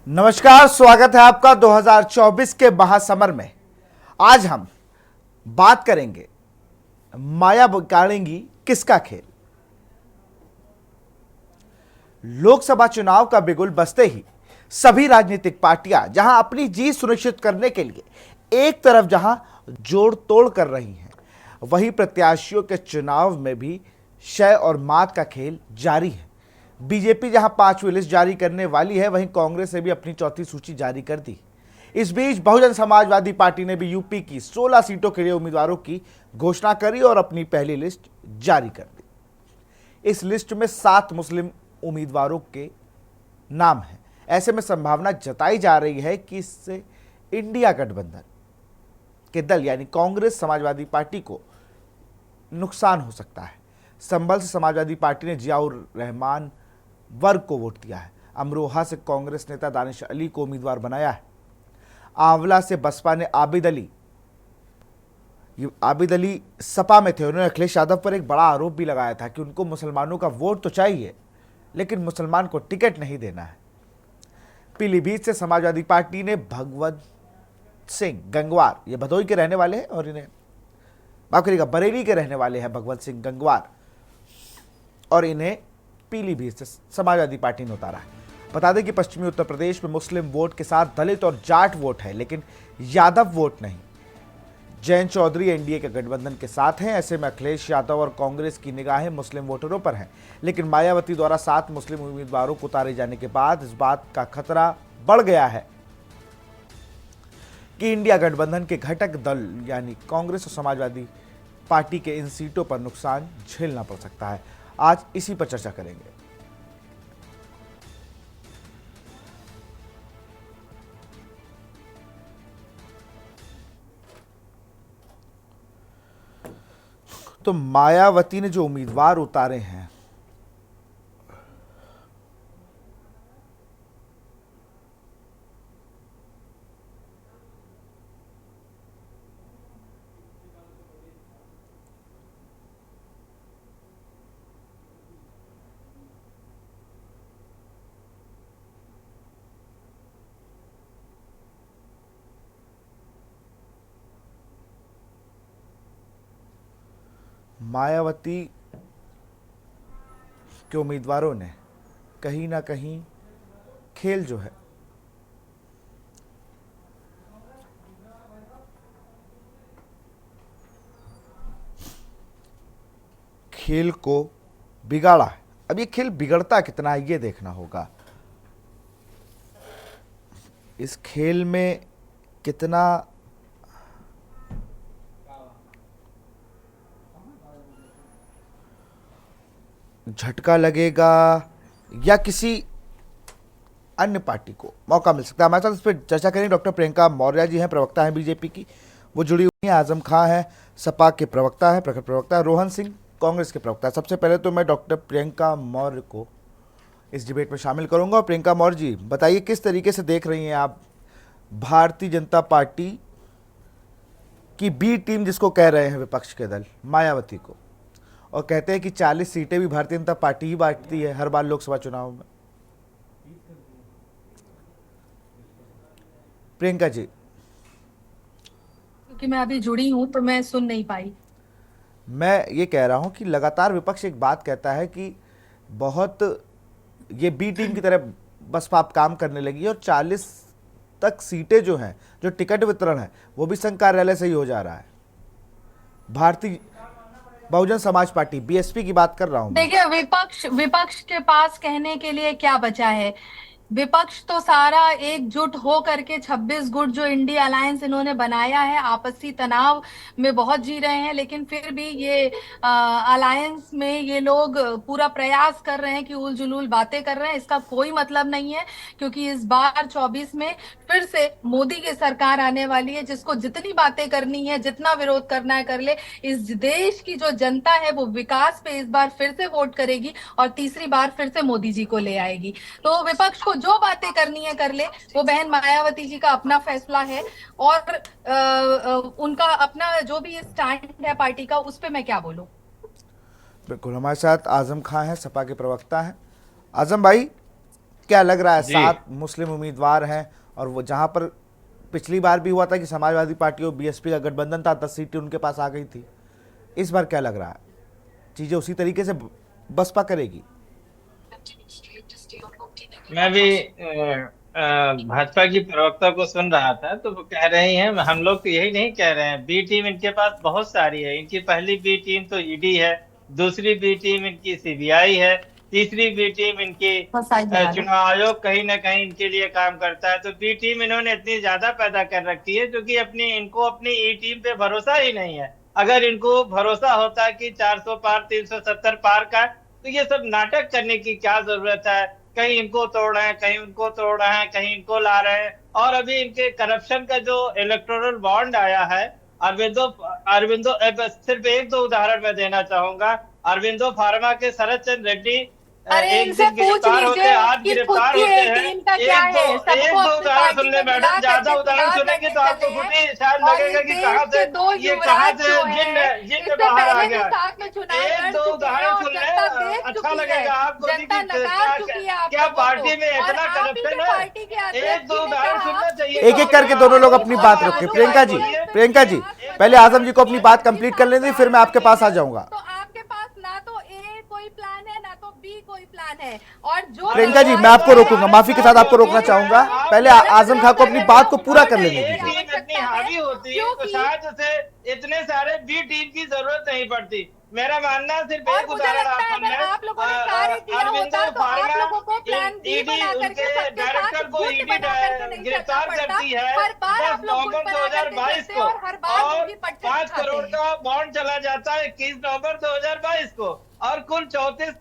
नमस्कार, स्वागत है आपका 2024 के महासमर में। आज हम बात करेंगे माया बिगाड़ेंगी किसका खेल। लोकसभा चुनाव का बिगुल बजते ही सभी राजनीतिक पार्टियां जहां अपनी जीत सुनिश्चित करने के लिए एक तरफ जहां जोड़ तोड़ कर रही हैं, वहीं प्रत्याशियों के चुनाव में भी शय और मात का खेल जारी है। बीजेपी जहां 5वीं लिस्ट जारी करने वाली है, वहीं कांग्रेस ने भी अपनी चौथी सूची जारी कर दी। इस बीच बहुजन समाजवादी पार्टी ने भी यूपी की 16 सीटों के लिए उम्मीदवारों की घोषणा करी और अपनी पहली लिस्ट जारी कर दी। इस लिस्ट में 7 मुस्लिम उम्मीदवारों के नाम हैं। ऐसे में संभावना जताई जा रही है कि इससे इंडिया गठबंधन के दल यानी कांग्रेस समाजवादी पार्टी को नुकसान हो सकता है। संभल से समाजवादी पार्टी ने जियाउर रहमान वर्ग को वोट दिया है। अमरोहा से कांग्रेस नेता दानिश अली को उम्मीदवार बनाया है। आंवला से बसपा ने आबिद अली सपा में थे। उन्होंने अखिलेश यादव पर एक बड़ा आरोप भी लगाया था कि उनको मुसलमानों का वोट तो चाहिए, लेकिन मुसलमान को टिकट नहीं देना है। पीलीभीत से समाजवादी पार्टी ने भगवत सिंह गंगवार, ये भदोई के रहने वाले हैं और इन्हें बरेली के रहने वाले हैं भगवत सिंह गंगवार, और इन्हें पीलीभीत से समाजवादी पार्टी ने उतारा है। बता दें कि पश्चिमी उत्तर प्रदेश में मुस्लिम वोट के साथ दलित और जाट वोट है, लेकिन यादव वोट नहीं। जयंत चौधरी एनडीए के गठबंधन के साथ हैं। ऐसे में अखिलेश यादव और कांग्रेस की निगाहें मुस्लिम वोटरों पर हैं, लेकिन मायावती द्वारा 7 मुस्लिम उम्मीदवारों को उतारे जाने के बाद इस बात का खतरा बढ़ गया है कि इंडिया गठबंधन के घटक दल यानी कांग्रेस और समाजवादी पार्टी के इन सीटों पर नुकसान झेलना पड़ सकता है। आज इसी पर चर्चा करेंगे। तो मायावती ने जो उम्मीदवार उतारे हैं, मायावती के उम्मीदवारों ने कहीं ना कहीं खेल जो है खेल को बिगाड़ा है। अब ये खेल बिगड़ता कितना है ये देखना होगा। इस खेल में कितना झटका लगेगा या किसी अन्य पार्टी को मौका मिल सकता है। हमारे साथ इस पर चर्चा करेंगे डॉक्टर प्रियंका मौर्य जी हैं, प्रवक्ता हैं बीजेपी की, वो जुड़ी हुई हैं। आजम खां हैं, सपा के प्रवक्ता हैं, प्रखर प्रवक्ता। रोहन सिंह कांग्रेस के प्रवक्ता। सबसे पहले तो मैं डॉक्टर प्रियंका मौर्य को इस डिबेट में शामिल करूंगा। और प्रियंका मौर्य जी, बताइए किस तरीके से देख रही हैं आप भारतीय जनता पार्टी की बी टीम, जिसको कह रहे हैं विपक्ष के दल, मायावती को, और कहते हैं कि 40 सीटें भी भारतीय जनता पार्टी ही बांटती है हर बार लोकसभा चुनाव में। प्रियंका जी। क्योंकि मैं अभी जुड़ी हूं तो मैं सुन नहीं पाई। मैं ये कह रहा हूं कि लगातार विपक्ष एक बात कहता है कि बहुत ये बी टीम की तरह बसपा आप काम करने लगी, और 40 तक सीटें जो हैं, जो टिकट वितरण है, वो भी संघ कार्यालय से ही हो जा रहा है। भारतीय बहुजन समाज पार्टी बीएसपी की बात कर रहा हूं मैं। देखिए, विपक्ष विपक्ष के पास कहने के लिए क्या बचा है? विपक्ष तो सारा एकजुट हो करके 26 गुट जो इंडिया अलायंस इन्होंने बनाया है, आपसी तनाव में बहुत जी रहे हैं, लेकिन फिर भी ये अलायंस में ये लोग पूरा प्रयास कर रहे हैं कि उल जुलूल बातें कर रहे हैं। इसका कोई मतलब नहीं है, क्योंकि इस बार 24 में फिर से मोदी की सरकार आने वाली है, जिसको जितनी बातें करनी है, जितना विरोध करना है कर ले। इस देश की जो जनता है वो विकास पे इस बार फिर से वोट करेगी और तीसरी बार फिर से मोदी जी को ले आएगी। तो विपक्ष को जो बातें करनी है कर ले, वो बहन मायावती जी का अपना फैसला है, और उनका अपना जो भी स्टैंड है पार्टी का, उस पर मैं क्या बोलूं। बिल्कुल। हमारे साथ आजम खां हैं, सपा के प्रवक्ता हैं। आजम भाई, क्या लग रहा है? जी 7 मुस्लिम उम्मीदवार हैं और वो जहां पर पिछली बार भी हुआ था कि समाजवादी पार्टी और बीएसपी का गठबंधन था, 10 सीटें उनके पास आ गई थी। इस बार क्या लग रहा है, चीजें उसी तरीके से बसपा करेगी? मैं भी भाजपा की प्रवक्ता को सुन रहा था, तो वो कह रही हैं, हम लोग तो यही नहीं कह रहे हैं, बी टीम इनके पास बहुत सारी है। इनकी पहली बी टीम तो ईडी है, दूसरी बी टीम इनकी सीबीआई है, तीसरी बी टीम इनकी बहुत सारी बना दो। चुनाव आयोग कहीं ना कहीं इनके लिए काम करता है। तो बी टीम इन्होंने इतनी ज्यादा पैदा कर रखी है, क्योंकि इनको अपनी ई टीम पे भरोसा ही नहीं है। अगर इनको भरोसा होता कि 400 पार 370 पार का, तो ये सब नाटक करने की क्या जरूरत है। कहीं इनको तोड़ रहे हैं, कहीं उनको तोड़ रहे हैं, कहीं इनको ला रहे हैं। और अभी इनके करप्शन का जो इलेक्टोरल बॉन्ड आया है, अरविंदो अरविंदो सिर्फ एक दो उदाहरण मैं देना चाहूंगा। अरविंदो फार्मा के शरद चंद्र रेड्डी अरे एक इनसे दिन पूछ गिरफ्तार होते, लीजिए आज कि खुद गिरफ्तार की होते ए हैं। टीम का क्या है। एक सबको दो अपनी उदाहरण पार्टी सुन ले में मिला मैडम, ज्यादा करके उदाहरण सुधार सुनेंगे करके तो आपको चले खुद हैं। ही शायद और लगेगा इस कि देश कहाँ से के दो ये कहाँ युवराज से जो जिन हैं, जिन इससे बाहर आ पहले भी गया। साथ में चुनाव एक लड़ दो चुके हैं उदाहरण और सुन जनता ले, देख अच्छा चुकी है। लगेगा आपको भी जनता कि नकार क्या चुकी है आप क्या लोगों को। पार्टी में और इतना आप ही के करप्शन है। पार्टी के एक अध्यक्ष दो जी ने उदाहरण कहा सुनना चाहिए कि एक एक करके कांग्रेस दोनों लोग कोई अपनी बहुत बात रखें। बालू प्रियंका बालू जी, है, उस पे प्रियंका जी, आग पहले लगाने आजम जी को अपनी बात की कंप्लीट कर लेने दी, फिर साथ मैं आपके पास आ बैठेंगे। जाऊंगा। तो आपके पास ना तो ए कोई प्लान है, ना तो बी कोई प्लान है। और जो प्रियंका जी, मैं दलवार आपको है, रोकूंगा, माफी के साथ आपको रोकना चाहूंगा। पहले आजम खां को अपनी बात को पूरा कर लेने ए दीजिए। टीम इतनी हावी होती है तो क्योंकि शायद उसे इतने सारे बी टीम की जरूरत नहीं पड़ती। मेरा मानना सिर्फ और एक मुझे उदाहरण लगता आप है सुन अगर लें। आप लोगों ने कार्य किया अरविंदो होता तो आप फार्मा लोगों को प्लान बी ईडी बना करके उनके सबके साथ डायरेक्टर को गुट ईडी बना करके नहीं चलना गिरफ्तार पड़ता। करती है हर बार 10 आप लोग गुट नवंबर बना करके 2022 चलते को, और हर बार और उनकी पट्टे 5 दिखाते करोड़ हैं। का बॉन्ड चला जाता है 21 नवंबर 2022 को, और कुल 34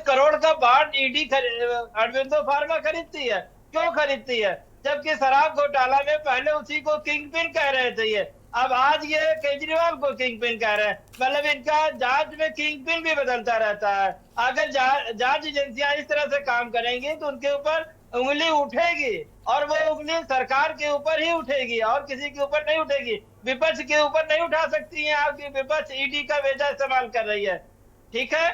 करोड़ का बॉन्ड ईडी अरविंदो फार्मा खरीदती है। क्यों खरीदती है? जबकि शराब घोटाला में पहले उसी को किंग पिन कह रहे थे ये, अब आज ये केजरीवाल को किंग पिन कह रहे हैं। मतलब इनका जांच में किंग पिन भी बदलता रहता है। अगर जांच एजेंसियां इस तरह से काम करेंगी तो उनके ऊपर उंगली उठेगी, और वो उंगली सरकार के ऊपर ही उठेगी और किसी के ऊपर नहीं उठेगी। विपक्ष के ऊपर नहीं उठा सकती है, आपकी विपक्ष ईडी का वेजा इस्तेमाल कर रही है। ठीक है,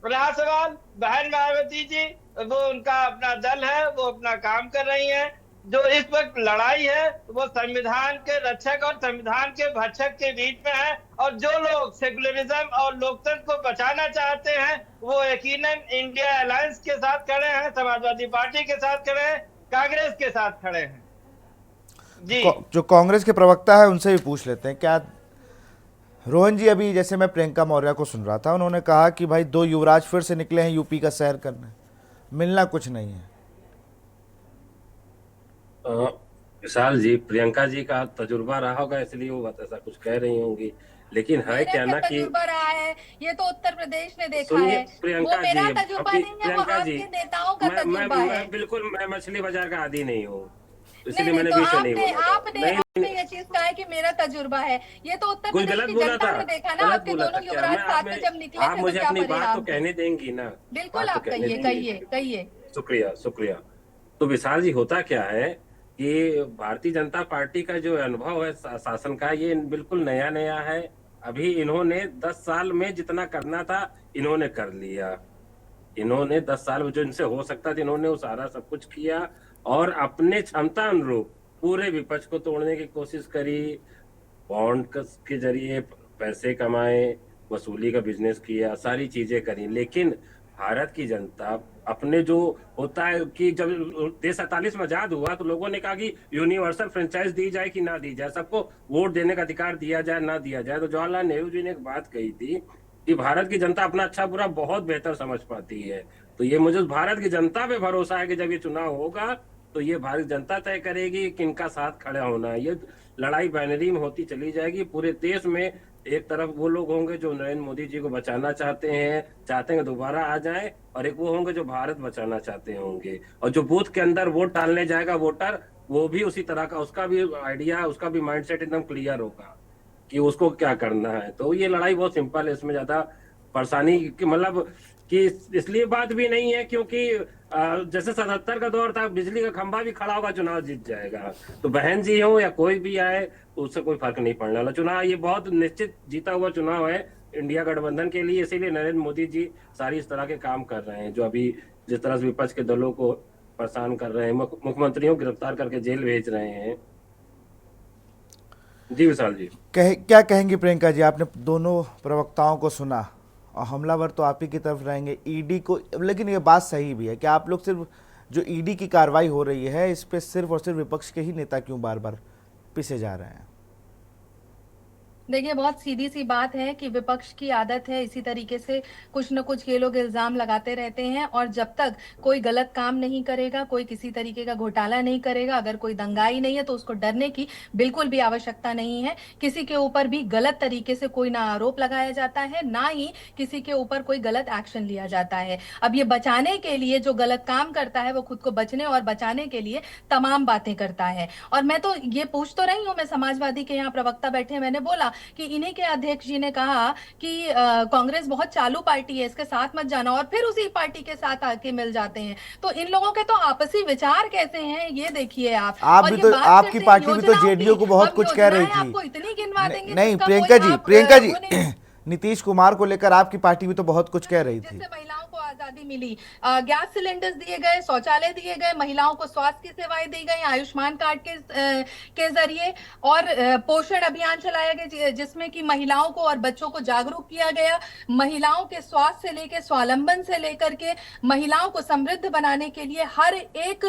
रहा सवाल बहन मायावती जी, वो उनका अपना दल है, वो अपना काम कर रही है। जो इस वक्त लड़ाई है वो संविधान के रक्षक और संविधान के भक्षक के बीच में है। और जो लोग सेकुलरिज्म और लोकतंत्र को बचाना चाहते हैं वो यकीनन इंडिया अलायंस के साथ खड़े हैं, समाजवादी पार्टी के साथ खड़े हैं, कांग्रेस के साथ खड़े हैं। जी जो कांग्रेस के प्रवक्ता है उनसे भी पूछ लेते हैं। क्या रोहन जी, अभी जैसे मैं प्रियंका मौर्य को सुन रहा था, उन्होंने कहा कि भाई 2 युवराज फिर से निकले हैं यूपी का सैर करने, मिलना कुछ नहीं है। विशाल जी, प्रियंका जी का तजुर्बा रहा होगा इसलिए वो ऐसा कुछ कह रही होंगी, लेकिन है मेरा क्या क्या ना कि तजुर्बा रहा है, ये तो उत्तर प्रदेश ने देखा सुनिए है। वो प्रियंका मेरा जी, तजुर्बा अपनी नहीं है, वो प्रियंका जी, आपके नेताओं का तजुर्बा है। बिल्कुल मैं मछली बाजार का आदी नहीं हूँ, नहीं इसलिए नहीं, मैंने तो बीच में नहीं आपने बोला था। आपने नहीं, आपने ये चीज कहा है कि मेरा तजुर्बा है। ये तो उत्तर कुछ प्रदेश गलत की बोला जनता था, ने देखा ना, गलत आपके बोला था दोनों क्या? युवराज मैं साथ में जब निकले आप थे तो मुझे क्या अपनी बात परिणाम तो थे। कहने देंगी ना? बिल्कुल बात तो आप कहने कहिए देंगी। कहिए कहिए। शुक्रिया शुक्रिया। तो विशाल जी, होता क्या है कि भारतीय जनता पार्टी का जो अनुभव है शासन का, ये बिल्कुल नया नया है। अभी इन्होंने 10 साल में जितना करना था इन्होंने कर लिया। इन्होंने 10 साल में जो इनसे हो सकता था इन्होंने वो सारा सब कुछ किया, और अपने क्षमता अनुरूप पूरे विपक्ष को तोड़ने की कोशिश करी। बॉन्ड के जरिए पैसे कमाए, वसूली का बिजनेस किया, सारी चीजें करी। लेकिन भारत की जनता अपने जो होता है कि जब देश 47 में आजाद हुआ तो लोगों ने कहा कि यूनिवर्सल फ्रेंचाइज दी जाए कि ना दी जाए, सबको वोट देने का अधिकार दिया जाए ना दिया जाए। तो जवाहरलाल नेहरू जी ने एक बात कही थी कि भारत की जनता अपना अच्छा बुरा बहुत बेहतर समझ पाती है। तो ये मुझे भारत की जनता पे भरोसा है कि जब ये चुनाव होगा तो ये भारत जनता तय करेगी कि इनका साथ खड़ा होना है। ये लड़ाई बाइनरी में होती चली जाएगी पूरे देश में। एक तरफ वो लोग होंगे जो नरेंद्र मोदी जी को बचाना चाहते हैं दोबारा आ जाए, और एक वो होंगे जो भारत बचाना चाहते होंगे। और जो बूथ के अंदर वोट डालने जाएगा वोटर, वो भी उसी तरह का, उसका भी आइडिया, उसका भी माइंडसेट एकदम क्लियर होगा कि उसको क्या करना है। तो ये लड़ाई बहुत सिंपल है, इसमें ज्यादा परेशानी की मतलब कि इसलिए बात भी नहीं है क्योंकि जैसे 77 का दौर था, बिजली का खंभा भी खड़ा होगा चुनाव जीत जाएगा। तो बहन जी हो या कोई भी आए उससे कोई फर्क नहीं पड़ने वाला। चुनाव ये बहुत निश्चित जीता हुआ चुनाव है, इंडिया गठबंधन के लिए, इसीलिए नरेंद्र मोदी जी सारी इस तरह के काम कर रहे हैं, जो अभी जिस तरह से विपक्ष के दलों को परेशान कर रहे हैं, मुख्यमंत्रियों को गिरफ्तार करके जेल भेज रहे हैं। जी विशाल जी, क्या कहेंगी प्रियंका जी? आपने दोनों प्रवक्ताओं को सुना और हमलावर तो आप ही की तरफ रहेंगे, ईडी को, लेकिन ये बात सही भी है कि आप लोग सिर्फ जो ईडी की कार्रवाई हो रही है इस पे सिर्फ और सिर्फ विपक्ष के ही नेता क्यों बार बार पिसे जा रहे हैं? देखिए, बहुत सीधी सी बात है कि विपक्ष की आदत है इसी तरीके से कुछ न कुछ ये लोग इल्जाम लगाते रहते हैं, और जब तक कोई गलत काम नहीं करेगा, कोई किसी तरीके का घोटाला नहीं करेगा, अगर कोई दंगाई नहीं है तो उसको डरने की बिल्कुल भी आवश्यकता नहीं है। किसी के ऊपर भी गलत तरीके से कोई ना आरोप लगाया जाता है, ना ही किसी के ऊपर कोई गलत एक्शन लिया जाता है। अब ये बचाने के लिए जो गलत काम करता है वो खुद को बचने और बचाने के लिए तमाम बातें करता है। और मैं तो ये पूछ तो रही हूँ, मैं समाजवादी के यहाँ प्रवक्ता बैठे, मैंने बोला कि इन्हीं के अध्यक्ष जी ने कहा कि कांग्रेस बहुत चालू पार्टी है, इसके साथ मत जाना, और फिर उसी पार्टी के साथ आके मिल जाते हैं। तो इन लोगों के तो आपसी विचार कैसे हैं ये देखिए आप। और भी तो, आपकी पार्टी भी तो जेडीयू को बहुत कुछ कह रही थी। आपको इतनी गिनवा देंगे। नहीं प्रियंका जी नीतीश कुमार को लेकर आपकी पार्टी भी तो बहुत कुछ कह रही थी। जिससे महिलाओं को आजादी मिली, गैस सिलेंडर्स दिए गए, शौचालय दिए गए, महिलाओं को स्वास्थ्य की सेवाएं दी गई आयुष्मान कार्ड के जरिए, और पोषण अभियान चलाया गया जिसमें कि महिलाओं को और बच्चों को जागरूक किया गया। महिलाओं के स्वास्थ्य से लेकर स्वावलंबन से लेकर के महिलाओं को समृद्ध बनाने के लिए हर एक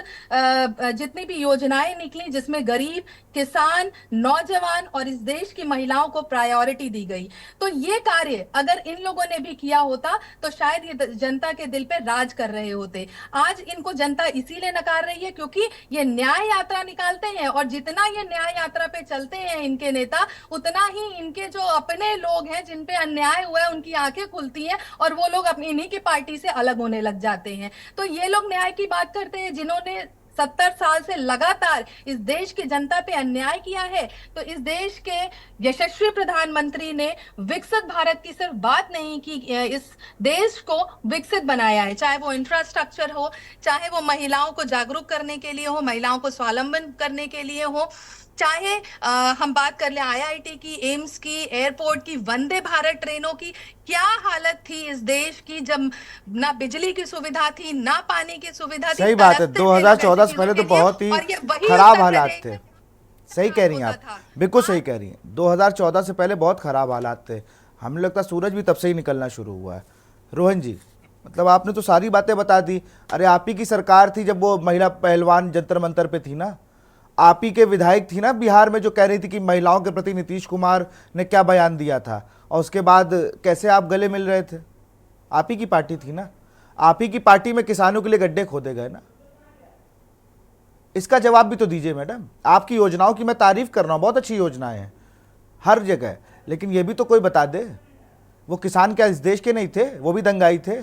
जितनी भी योजनाएं निकली जिसमें गरीब, किसान, नौजवान और इस देश की महिलाओं को प्रायोरिटी दी गई। तो ये कार्य अगर इन लोगों ने भी किया होता तो शायद ये जनता के दिल पे राज कर रहे होते। आज इनको जनता इसीलिए नकार रही है क्योंकि ये न्याय यात्रा निकालते हैं, और जितना ये न्याय यात्रा पे चलते हैं इनके नेता, उतना ही इनके जो अपने लोग हैं जिन पे अन्याय हुआ है उनकी आंखें खुलती हैं और वो लोग अपनी इन्हीं की पार्टी से अलग होने लग जाते हैं। तो ये लोग न्याय की बात करते हैं जिन्होंने 70 साल से लगातार इस देश की जनता पे अन्याय किया है। तो इस देश के यशस्वी प्रधानमंत्री ने विकसित भारत की सिर्फ बात नहीं की, इस देश को विकसित बनाया है, चाहे वो इंफ्रास्ट्रक्चर हो, चाहे वो महिलाओं को जागरूक करने के लिए हो, महिलाओं को स्वावलंबन करने के लिए हो, चाहे हम बात कर ले आईआईटी की, एम्स की, एयरपोर्ट की, वंदे भारत ट्रेनों की। क्या हालत थी इस देश की जब ना बिजली की सुविधा थी, ना पानी की सुविधा थी। सही बात है, 2014 से पहले तो बहुत ही खराब हालात थे। सही कह रही हैं आप, बिल्कुल सही कह रही हैं। 2014 से पहले बहुत खराब हालात थे। हमें लगता सूरज भी तब से ही निकलना शुरू हुआ है। रोहन जी, मतलब आपने तो सारी बातें बता दी। अरे आप ही की सरकार थी जब वो महिला पहलवान जंतर मंतर पे थी ना, आप ही के विधायक थी ना बिहार में जो कह रही थी कि महिलाओं के प्रति नीतीश कुमार ने क्या बयान दिया था, और उसके बाद कैसे आप गले मिल रहे थे। आप ही की पार्टी थी ना, आप ही की पार्टी में किसानों के लिए गड्ढे खोदे गए ना। इसका जवाब भी तो दीजिए मैडम। आपकी योजनाओं की मैं तारीफ कर रहा हूं, बहुत अच्छी योजनाएं हैं हर जगह, लेकिन ये भी तो कोई बता दे वो किसान क्या इस देश के नहीं थे, वो भी दंगाई थे।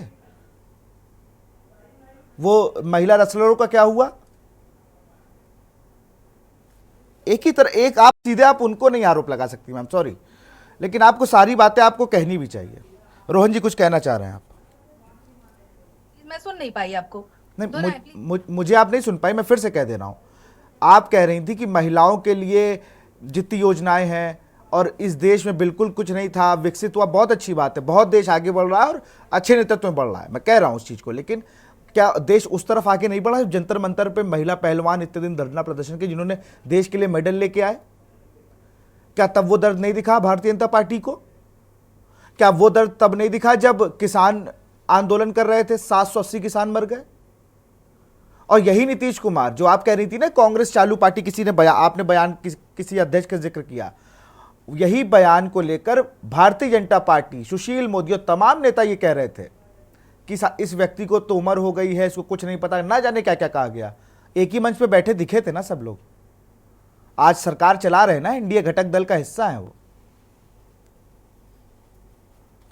वो महिला रेसलरों का क्या हुआ? एक ही तरह, एक आप सीधे आप उनको नहीं आरोप लगा सकती मैम, सॉरी, लेकिन आपको सारी बातें आपको कहनी भी चाहिए। रोहन जी कुछ कहना चाह रहे हैं आप? मैं सुन नहीं पाई आपको। नहीं, मुझे आप नहीं सुन पाई, मैं फिर से कह दे रहा हूं। आप कह रही थी कि महिलाओं के लिए जितनी योजनाएं हैं और इस देश में बिल्कुल कुछ नहीं था, विकसित हुआ, बहुत अच्छी बात है, बहुत देश आगे बढ़ रहा है और अच्छे नेतृत्व में बढ़ रहा है, मैं कह रहा हूं उस चीज को। लेकिन क्या देश उस तरफ आगे नहीं बढ़ा? जंतर मंतर पे महिला पहलवान इतने दिन धरना प्रदर्शन के जिन्होंने देश के लिए मेडल लेके आए, क्या तब वो दर्द नहीं दिखा भारतीय जनता पार्टी को? क्या वो दर्द तब नहीं दिखा जब किसान आंदोलन कर रहे थे, 780 किसान मर गए? और यही नीतीश कुमार जो आप कह रही थी ना कांग्रेस चालू पार्टी, किसी ने बयान, आपने बयान किसी अध्यक्ष का जिक्र किया, यही बयान को लेकर भारतीय जनता पार्टी, सुशील मोदी और तमाम नेता ये कह रहे थे कि इस व्यक्ति को तो उम्र हो गई है, इसको कुछ नहीं पता, ना जाने क्या क्या कहा गया। एक ही मंच पे बैठे दिखे थे ना सब लोग। आज सरकार चला रहे ना, इंडिया घटक दल का हिस्सा है वो।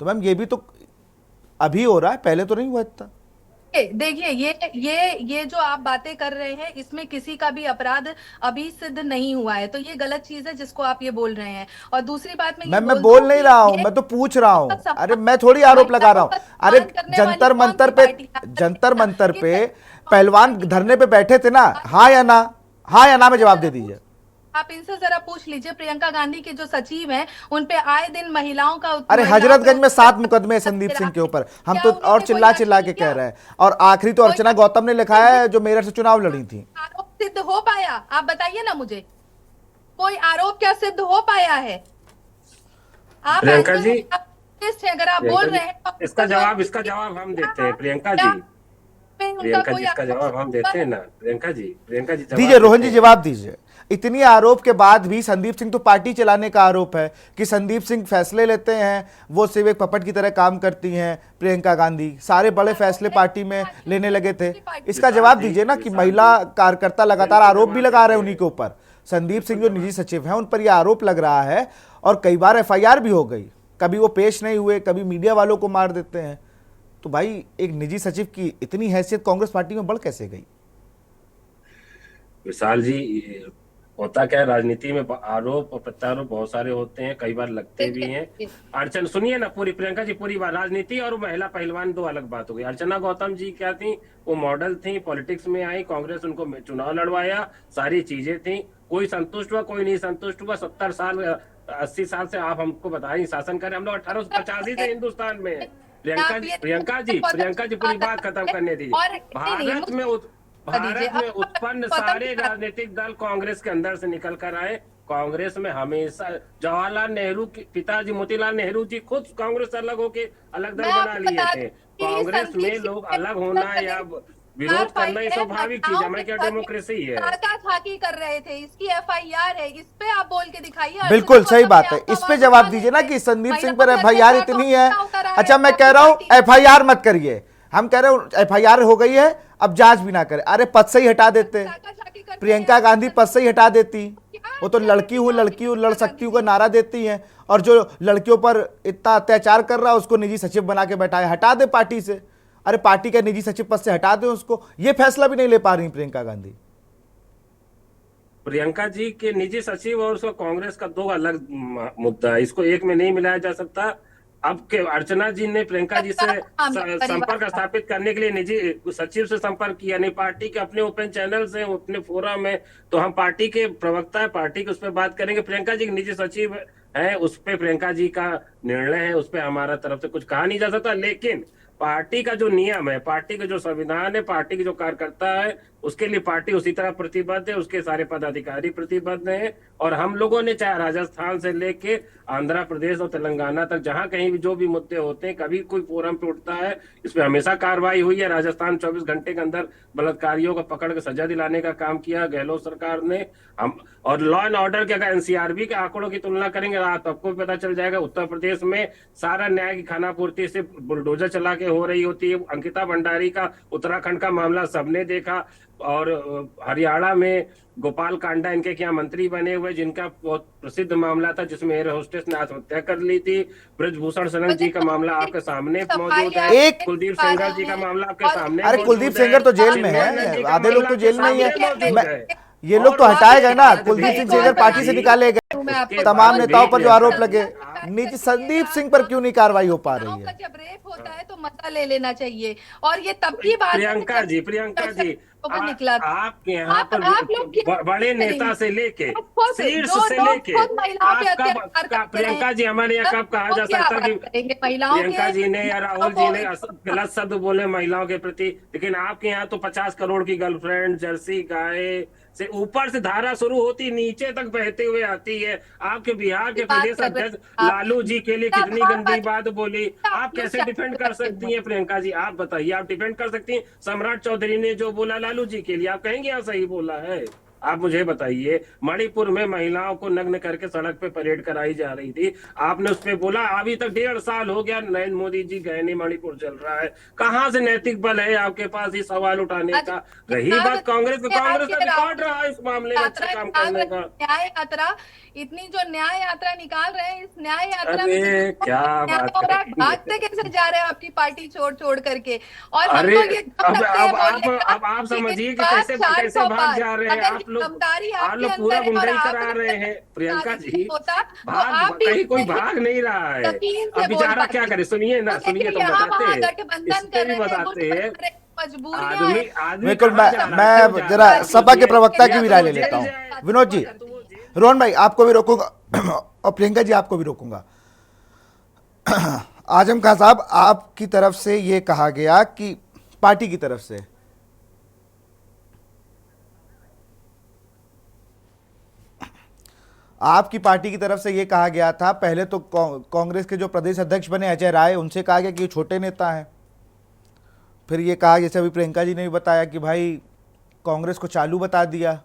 तो मैम ये भी तो अभी हो रहा है, पहले तो नहीं हुआ इतना। देखिए, ये जो आप बातें कर रहे हैं इसमें किसी का भी अपराध अभी सिद्ध नहीं हुआ है, तो ये गलत चीज है जिसको आप ये बोल रहे हैं। और दूसरी बात मैं बोल नहीं रहा हूं, मैं तो पूछ रहा हूं। अरे मैं थोड़ी आरोप लगा रहा हूं। अरे जंतर मंतर पे पहलवान धरने पे बैठे थे ना, हाँ या ना? हाँ या ना में जवाब दे दीजिए। आप इनसे जरा पूछ लीजिए, प्रियंका गांधी के जो सचिव हैं उन पे आए दिन महिलाओं का अरे हजरतगंज में 7 मुकदमे हैं संदीप सिंह के ऊपर, हम तो और चिल्ला चिल्ला के कह रहे हैं। और आखिरी तो अर्चना गौतम ने लिखा है जो मेरठ से चुनाव लड़ी थी। आरोप सिद्ध हो पाया? आप बताइए ना मुझे, कोई आरोप क्या सिद्ध हो पाया है? आप प्रियंका जी, अगर आप बोल रहे हैं तो इसका जवाब हम देते हैं प्रियंका जी। प्रियंका जी, इसका जवाब हम देते हैं ना। प्रियंका जी दीजिए, रोहन जी जवाब दीजिए। इतनी आरोप के बाद भी संदीप सिंह तो पार्टी चलाने का आरोप है कि संदीप सिंह फैसले लेते हैं, वो सिर्फ एक पपट की तरह काम करती हैं। प्रियंका गांधी सारे बड़े फैसले पार्टी में लेने लगे थे। इसका जवाब दीजिए ना कि महिला कार्यकर्ता लगातार आरोप भी लगा रहे हैं उन्हीं के ऊपर। संदीप सिंह जो निजी सचिव हैं उन पर यह आरोप लग रहा है और कई बार FIR भी हो गई, कभी वो पेश नहीं हुए, कभी मीडिया वालों को मार देते हैं। तो भाई एक निजी सचिव की इतनी हैसियत कांग्रेस पार्टी में बढ़ कैसे गई? विशाल जी, होता क्या है, राजनीति में आरोप और प्रत्यारोप बहुत सारे होते हैं, कई बार लगते भी हैं। अर्चना सुनिए ना पूरी, प्रियंका जी पूरी बात। राजनीति और महिला पहलवान दो अलग बात हो गई। अर्चना गौतम जी क्या थी, वो मॉडल थी, पॉलिटिक्स में आई, कांग्रेस उनको चुनाव लड़वाया, सारी चीजें थी। कोई संतुष्ट हुआ, कोई नहीं संतुष्ट हुआ। 70 साल 80 साल से आप हमको बताएं शासन करें, हम लोग 1885 से हिंदुस्तान में। प्रियंका जी पूरी बात खत्म करने दीजिए। भारत में उत्पन्न सारे राजनीतिक दल कांग्रेस के अंदर से निकल कर आए। कांग्रेस में हमेशा जवाहरलाल नेहरू के पिताजी मोतीलाल नेहरू जी खुद कांग्रेस से अलग होके अलग दल बना लिए थे। कांग्रेस में लोग अलग होना या विरोध करना ही स्वाभाविक चीज है, क्या डेमोक्रेसी है। झाकी कर रहे थे, इसकी FIR है, इस पे आप बोल के दिखाइए। बिल्कुल सही बात है, इस पे जवाब दीजिए ना कि संदीप सिंह पर FIR इतनी है। अच्छा मैं कह रहा हूँ FIR मत करिए, हम कह रहे हैं FIR हो गई है, अब जांच भी ना करे। अरे पद से ही हटा देते, प्रियंका गांधी पद से ही हटा देती। वो तो लड़की हूँ लड़ सकती हूँ का नारा देती हैं, और जो लड़कियों पर इतना अत्याचार कर रहा है उसको निजी सचिव बना के बैठाए। हटा दे पार्टी से, अरे पार्टी के निजी सचिव पद से हटा दे उसको। ये फैसला भी नहीं ले पा रही प्रियंका गांधी। प्रियंका जी के निजी सचिव और उसका कांग्रेस का दो अलग मुद्दा है, इसको एक में नहीं मिलाया जा सकता। अब के अर्चना जी ने प्रियंका जी से संपर्क स्थापित करने के लिए निजी सचिव से संपर्क किया, नहीं पार्टी के अपने ओपन चैनल से, अपने फोरम में। तो हम पार्टी के प्रवक्ता है, पार्टी के उस पर बात करेंगे। प्रियंका जी निजी सचिव है, उस पर प्रियंका जी का निर्णय है, उस पर हमारा तरफ से कुछ कहा नहीं जा सकता। लेकिन पार्टी का जो नियम है, पार्टी का जो संविधान है, पार्टी के जो कार्यकर्ता है, उसके लिए पार्टी उसी तरह प्रतिबद्ध है, उसके सारे पदाधिकारी प्रतिबद्ध हैं। और हम लोगों ने चाहे राजस्थान से लेके आंध्र प्रदेश और तेलंगाना तक जहां कहीं भी जो भी मुद्दे होते हैं, कभी कोई फोरम पे उठता है, इस पे हमेशा कार्रवाई हुई है। राजस्थान 24 घंटे के अंदर बलात्कारियों को पकड़ के सजा दिलाने का काम किया गहलोत सरकार ने। हम और लॉ एंड ऑर्डर के अगर NCRB के आंकड़ों की तुलना करेंगे तो आपको भी पता चल जाएगा, उत्तर प्रदेश में सारा न्याय की खानापूर्ति से बुलडोजर चला के हो रही होती है। अंकिता भंडारी का उत्तराखंड का मामला सबने देखा, और हरियाणा में गोपाल कांडा इनके क्या मंत्री बने हुए, जिनका बहुत प्रसिद्ध मामला था जिसमें एयर होस्टेस ने आत्महत्या कर ली थी। ब्रजभूषण शरण जी का मामला आपके सामने मौजूद है, कुलदीप सेंगर जी का मामला आपके सामने। अरे कुलदीप सेंगर तो जेल में है, आधे लोग तो जेल में ही है। ये लोग तो हटाए गए ना, कुलदीप सिंह सेंगर पार्टी से निकाले गए। तमाम नेताओं पर जो आरोप लगे, निजी संदीप सिंह पर क्यों नहीं कार्रवाई हो पा रही है? जब रेप होता है तो मजा ले लेना चाहिए, और ये तब की बात। प्रियंका जी निकला आपके यहाँ पर बड़े नेता से लेके शीर्ष से लेके आपका, प्रियंका जी हमारे यहाँ कब कहा जा सकता कि प्रियंका जी ने या राहुल जी ने गलत शब्द बोले महिलाओं के प्रति? लेकिन आपके यहाँ तो 50 करोड़ की गर्लफ्रेंड, जर्सी गाय से ऊपर से धारा शुरू होती नीचे तक बहते हुए आती है। आपके बिहार के प्रदेश अध्यक्ष लालू जी के लिए कितनी गंदी बात बोली, आप कैसे डिफेंड कर सकती हैं प्रियंका जी? आप बताइए, आप डिफेंड कर सकती हैं सम्राट चौधरी ने जो बोला लालू जी के लिए? आप कहेंगे यहाँ सही बोला है? आप मुझे बताइए, मणिपुर में महिलाओं को नग्न करके सड़क पे परेड कराई जा रही थी, आपने उस पे बोला अभी तक 1.5 साल हो गया नरेंद्र मोदी जी गए नहीं, मणिपुर चल रहा है। कहाँ से नैतिक बल है आपके पास ये सवाल उठाने का? रही बात कांग्रेस का रिकॉर्ड रहा है इस मामले में अच्छा काम करने का। न्याय यात्रा, इतनी जो न्याय यात्रा निकाल रहे हैं, इस न्याय यात्रा में क्या बात भागते कैसे जा रहे हैं आपकी पार्टी छोड़ करके? और अरे अब आप समझिए कि कैसे भाग जा रहे हैं आप लोग पूरा गुंडाई करा रहे हैं। प्रियंका जी कहीं कोई भाग नहीं रहा है, अब बेचारा क्या करे? सुनिए ना, सुनिए तो बताते हैं बिल्कुल। मैं जरा सपा के प्रवक्ता की भी राय ले लेता हूँ। विनोद जी, रोहन भाई आपको भी रोकूंगा और प्रियंका जी आपको भी रोकूंगा। आजम खान साहब, आपकी तरफ से ये कहा गया कि पार्टी की तरफ से आपकी पार्टी की तरफ से ये कहा गया था, पहले तो कांग्रेस के जो प्रदेश अध्यक्ष बने अजय राय, उनसे कहा गया कि ये छोटे नेता हैं। फिर ये कहा, जैसे अभी प्रियंका जी ने भी बताया कि भाई कांग्रेस को चालू बता दिया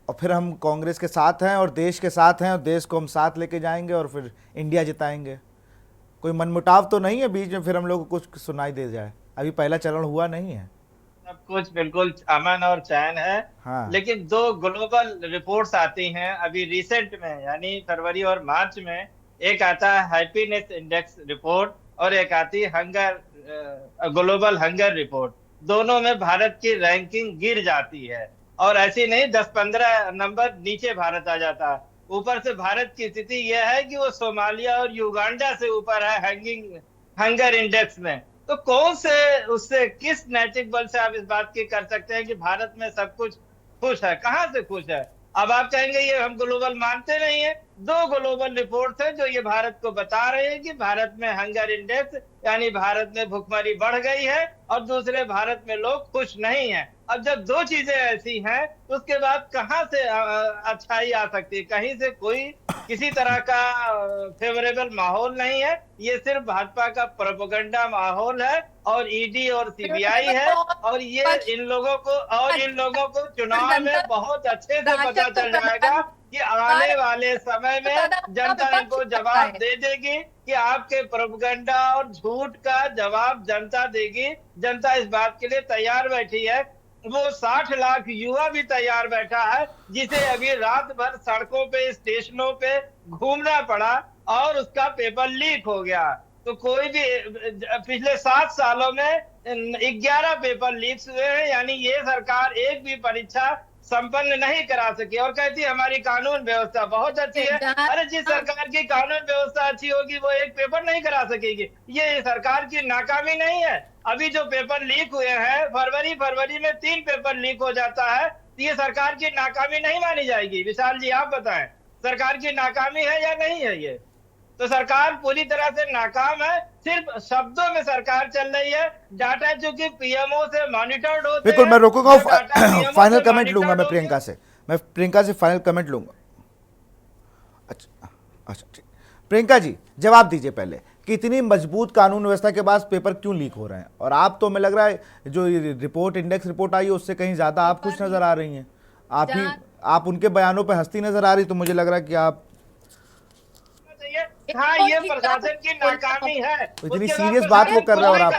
और फिर हम कांग्रेस के साथ हैं और देश के साथ हैं और देश को हम साथ लेके जाएंगे और फिर इंडिया जिताएंगे। कोई मनमुटाव तो नहीं है बीच में, फिर हम लोग को कुछ सुनाई दे जाए? अभी पहला चरण हुआ नहीं है, सब कुछ बिल्कुल अमन और चैन है। हाँ। लेकिन दो ग्लोबल रिपोर्ट्स आती हैं अभी रिसेंट में, यानी फरवरी और मार्च में। एक आता है हैप्पीनेस इंडेक्स रिपोर्ट और एक आती है ग्लोबल हंगर रिपोर्ट। दोनों में भारत की रैंकिंग गिर जाती है और ऐसी नहीं 10-15 नंबर नीचे भारत आ जाता है। ऊपर से भारत की स्थिति यह है कि वो सोमालिया और युगांडा से ऊपर है हंगर इंडेक्स में। तो कौन से उससे किस नैतिक बल से आप इस बात की कर सकते हैं कि भारत में सब कुछ खुश है? कहां से खुश है? अब आप कहेंगे ये हम ग्लोबल मानते नहीं है। दो ग्लोबल रिपोर्ट्स हैं जो ये भारत को बता रहे हैं कि भारत में हंगर इंडेक्स यानी भारत में भुखमरी बढ़ गई है और दूसरे भारत में लोग खुश नहीं हैं। अब जब दो चीजें ऐसी हैं तो उसके बाद कहां से अच्छाई आ सकती है? कहीं से कोई किसी तरह का फेवरेबल माहौल नहीं है। ये सिर्फ भाजपा का प्रोपेगेंडा माहौल है और ईडी और सीबीआई है और ये इन लोगों को चुनाव में बहुत अच्छे से पता चल जाएगा कि आने वाले समय में जनता इनको जवाब दे देगी कि आपके प्रोपेगेंडा और झूठ का जवाब जनता देगी। जनता इस बात के लिए तैयार बैठी है। वो 60 लाख युवा भी तैयार बैठा है जिसे अभी रात भर सड़कों पे स्टेशनों पे घूमना पड़ा और उसका पेपर लीक हो गया। तो कोई भी पिछले 7 सालों में 11 पेपर लीक हुए हैं, यानी ये सरकार एक भी परीक्षा संपन्न नहीं करा सकी और कहती है हमारी कानून व्यवस्था बहुत अच्छी है। अरे जिस सरकार की कानून व्यवस्था अच्छी होगी वो एक पेपर नहीं करा सकेगी। ये सरकार की नाकामी नहीं है। अभी जो पेपर लीक हुए हैं फरवरी में 3 पेपर लीक हो जाता है, तो ये सरकार की नाकामी नहीं मानी जाएगी? विशाल जी आप बताएं, सरकार की नाकामी है या नहीं है? ये तो सरकार पूरी तरह से नाकाम है। सिर्फ शब्दों में सरकार चल रही है। डाटा चूंकि पीएमओ से मॉनिटर्ड होते हैं। बिल्कुल, मैं रोकूंगा, फाइनल कमेंट लूंगा मैं प्रियंका से फाइनल कमेंट लूंगा। अच्छा ठीक, प्रियंका जी जवाब दीजिए पहले कि इतनी मजबूत कानून व्यवस्था के बाद पेपर क्यों लीक हो रहे हैं? और आप तो हमें लग रहा है जो रिपोर्ट इंडेक्स रिपोर्ट आई है उससे कहीं ज्यादा आप खुश नजर आ रही हैं। आप उनके बयानों पर हंसती नजर आ रही, तो मुझे लग रहा है कि आप हाँ ये प्रशासन की नाकामी है। इतनी सीरियस बात वो कर रहे हो और आप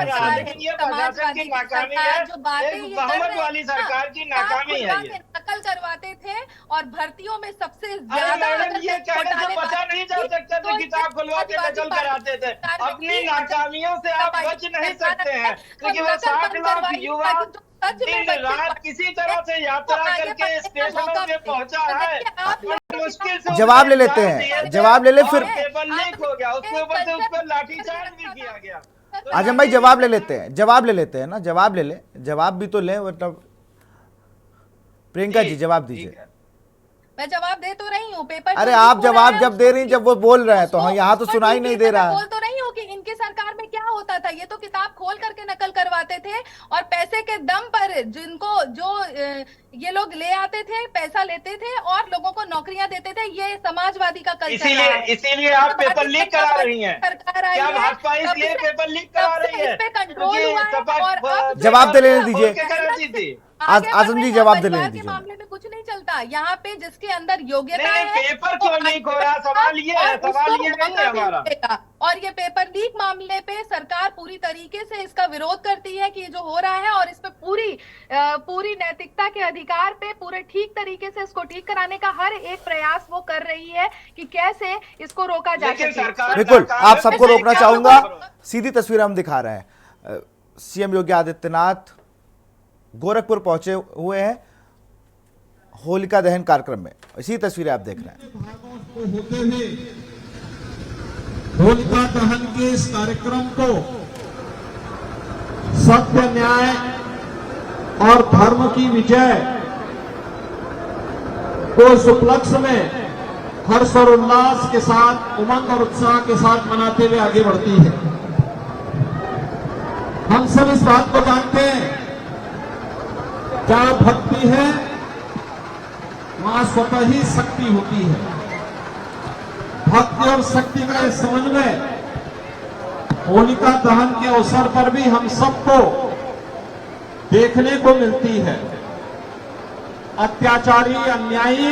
ये प्रशासन की नाकामी है, एक बहुमत वाली सरकार की नाकामी है। ये नकल करवाते थे और भर्तियों में सबसे अरे ज्यादा मैडम ये कहने से बचा नहीं जा सकता था, किताब खुलवा के नकल कराते थे। अपनी नाकामियों से आप बच नहीं सकते हैं क्योंकि वो 60 लाख युवा दिन रात किसी तरह से यात्रा करके स्टेशनों पे पहुंचा है। मुश्किल से जवाब ले लेते हैं, जवाब ले ले फिर पेपर लीक हो गया, उसके ऊपर से उस पर लाठीचार्ज भी किया गया। आजम भाई जवाब ले लेते हैं ना, जवाब ले ले, जवाब भी तो ले। मतलब प्रियंका जी जवाब दीजिए। मैं जवाब दे तो रही हूँ। पेपर अरे आप जवाब जब दे रही, जब वो बोल रहे हैं तो हाँ यहाँ तो सुनाई नहीं दे रहा है। बोल तो रही हूँ कि इनकी सरकार में क्या होता था। ये तो किताब खोल करके नकल करवाते थे और पैसे के दम पर ये लोग ले आते थे, पैसा लेते थे और लोगों को नौकरियां देते थे। ये समाजवादी का कल्चर है। इसीलिए आप पेपर लीक करा रही हैं। क्या भाजपा इसलिए पेपर लीक करा रही है? कंट्रोल हुआ है और जवाब दे लेने दीजिए। आजम जी जवाब दे लेने दीजिए। मामले में कुछ नहीं चलता। यहाँ पे जिसके अंदर योग्यता है पेपर क्यों लीक हो रहा है? सवाल ये है, सवाल ये नहीं है हमारा। और ये पेपर लीक मामले पे सरकार पूरी तरीके से इसका विरोध करती है कि ये जो हो रहा है और इस पे पूरी नैतिकता के अधिकार पे पूरे ठीक तरीके से इसको ठीक कराने का हर एक प्रयास वो कर रही है कि कैसे इसको रोका जा सके। बिल्कुल, आप सबको रोकना चाहूंगा। सीधी तस्वीर हम दिखा रहे हैं। सीएम योगी आदित्यनाथ गोरखपुर पहुंचे हुए हैं होलिका दहन कार्यक्रम में। इसी तस्वीरें आप देख रहे हैं। होते हुए होलिका दहन के इस कार्यक्रम को सत्य, न्याय और धर्म की विजय को इस उपलक्ष्य में हर्ष और उल्लास के साथ, उमंग और उत्साह के साथ मनाते हुए आगे बढ़ती है। हम सब इस बात को जानते हैं, जहां भक्ति है वहां स्वतः ही शक्ति होती है। भक्ति और शक्ति का इस समन्वय होलिका दहन के अवसर पर भी हम सबको देखने को मिलती है। अत्याचारी, अन्यायी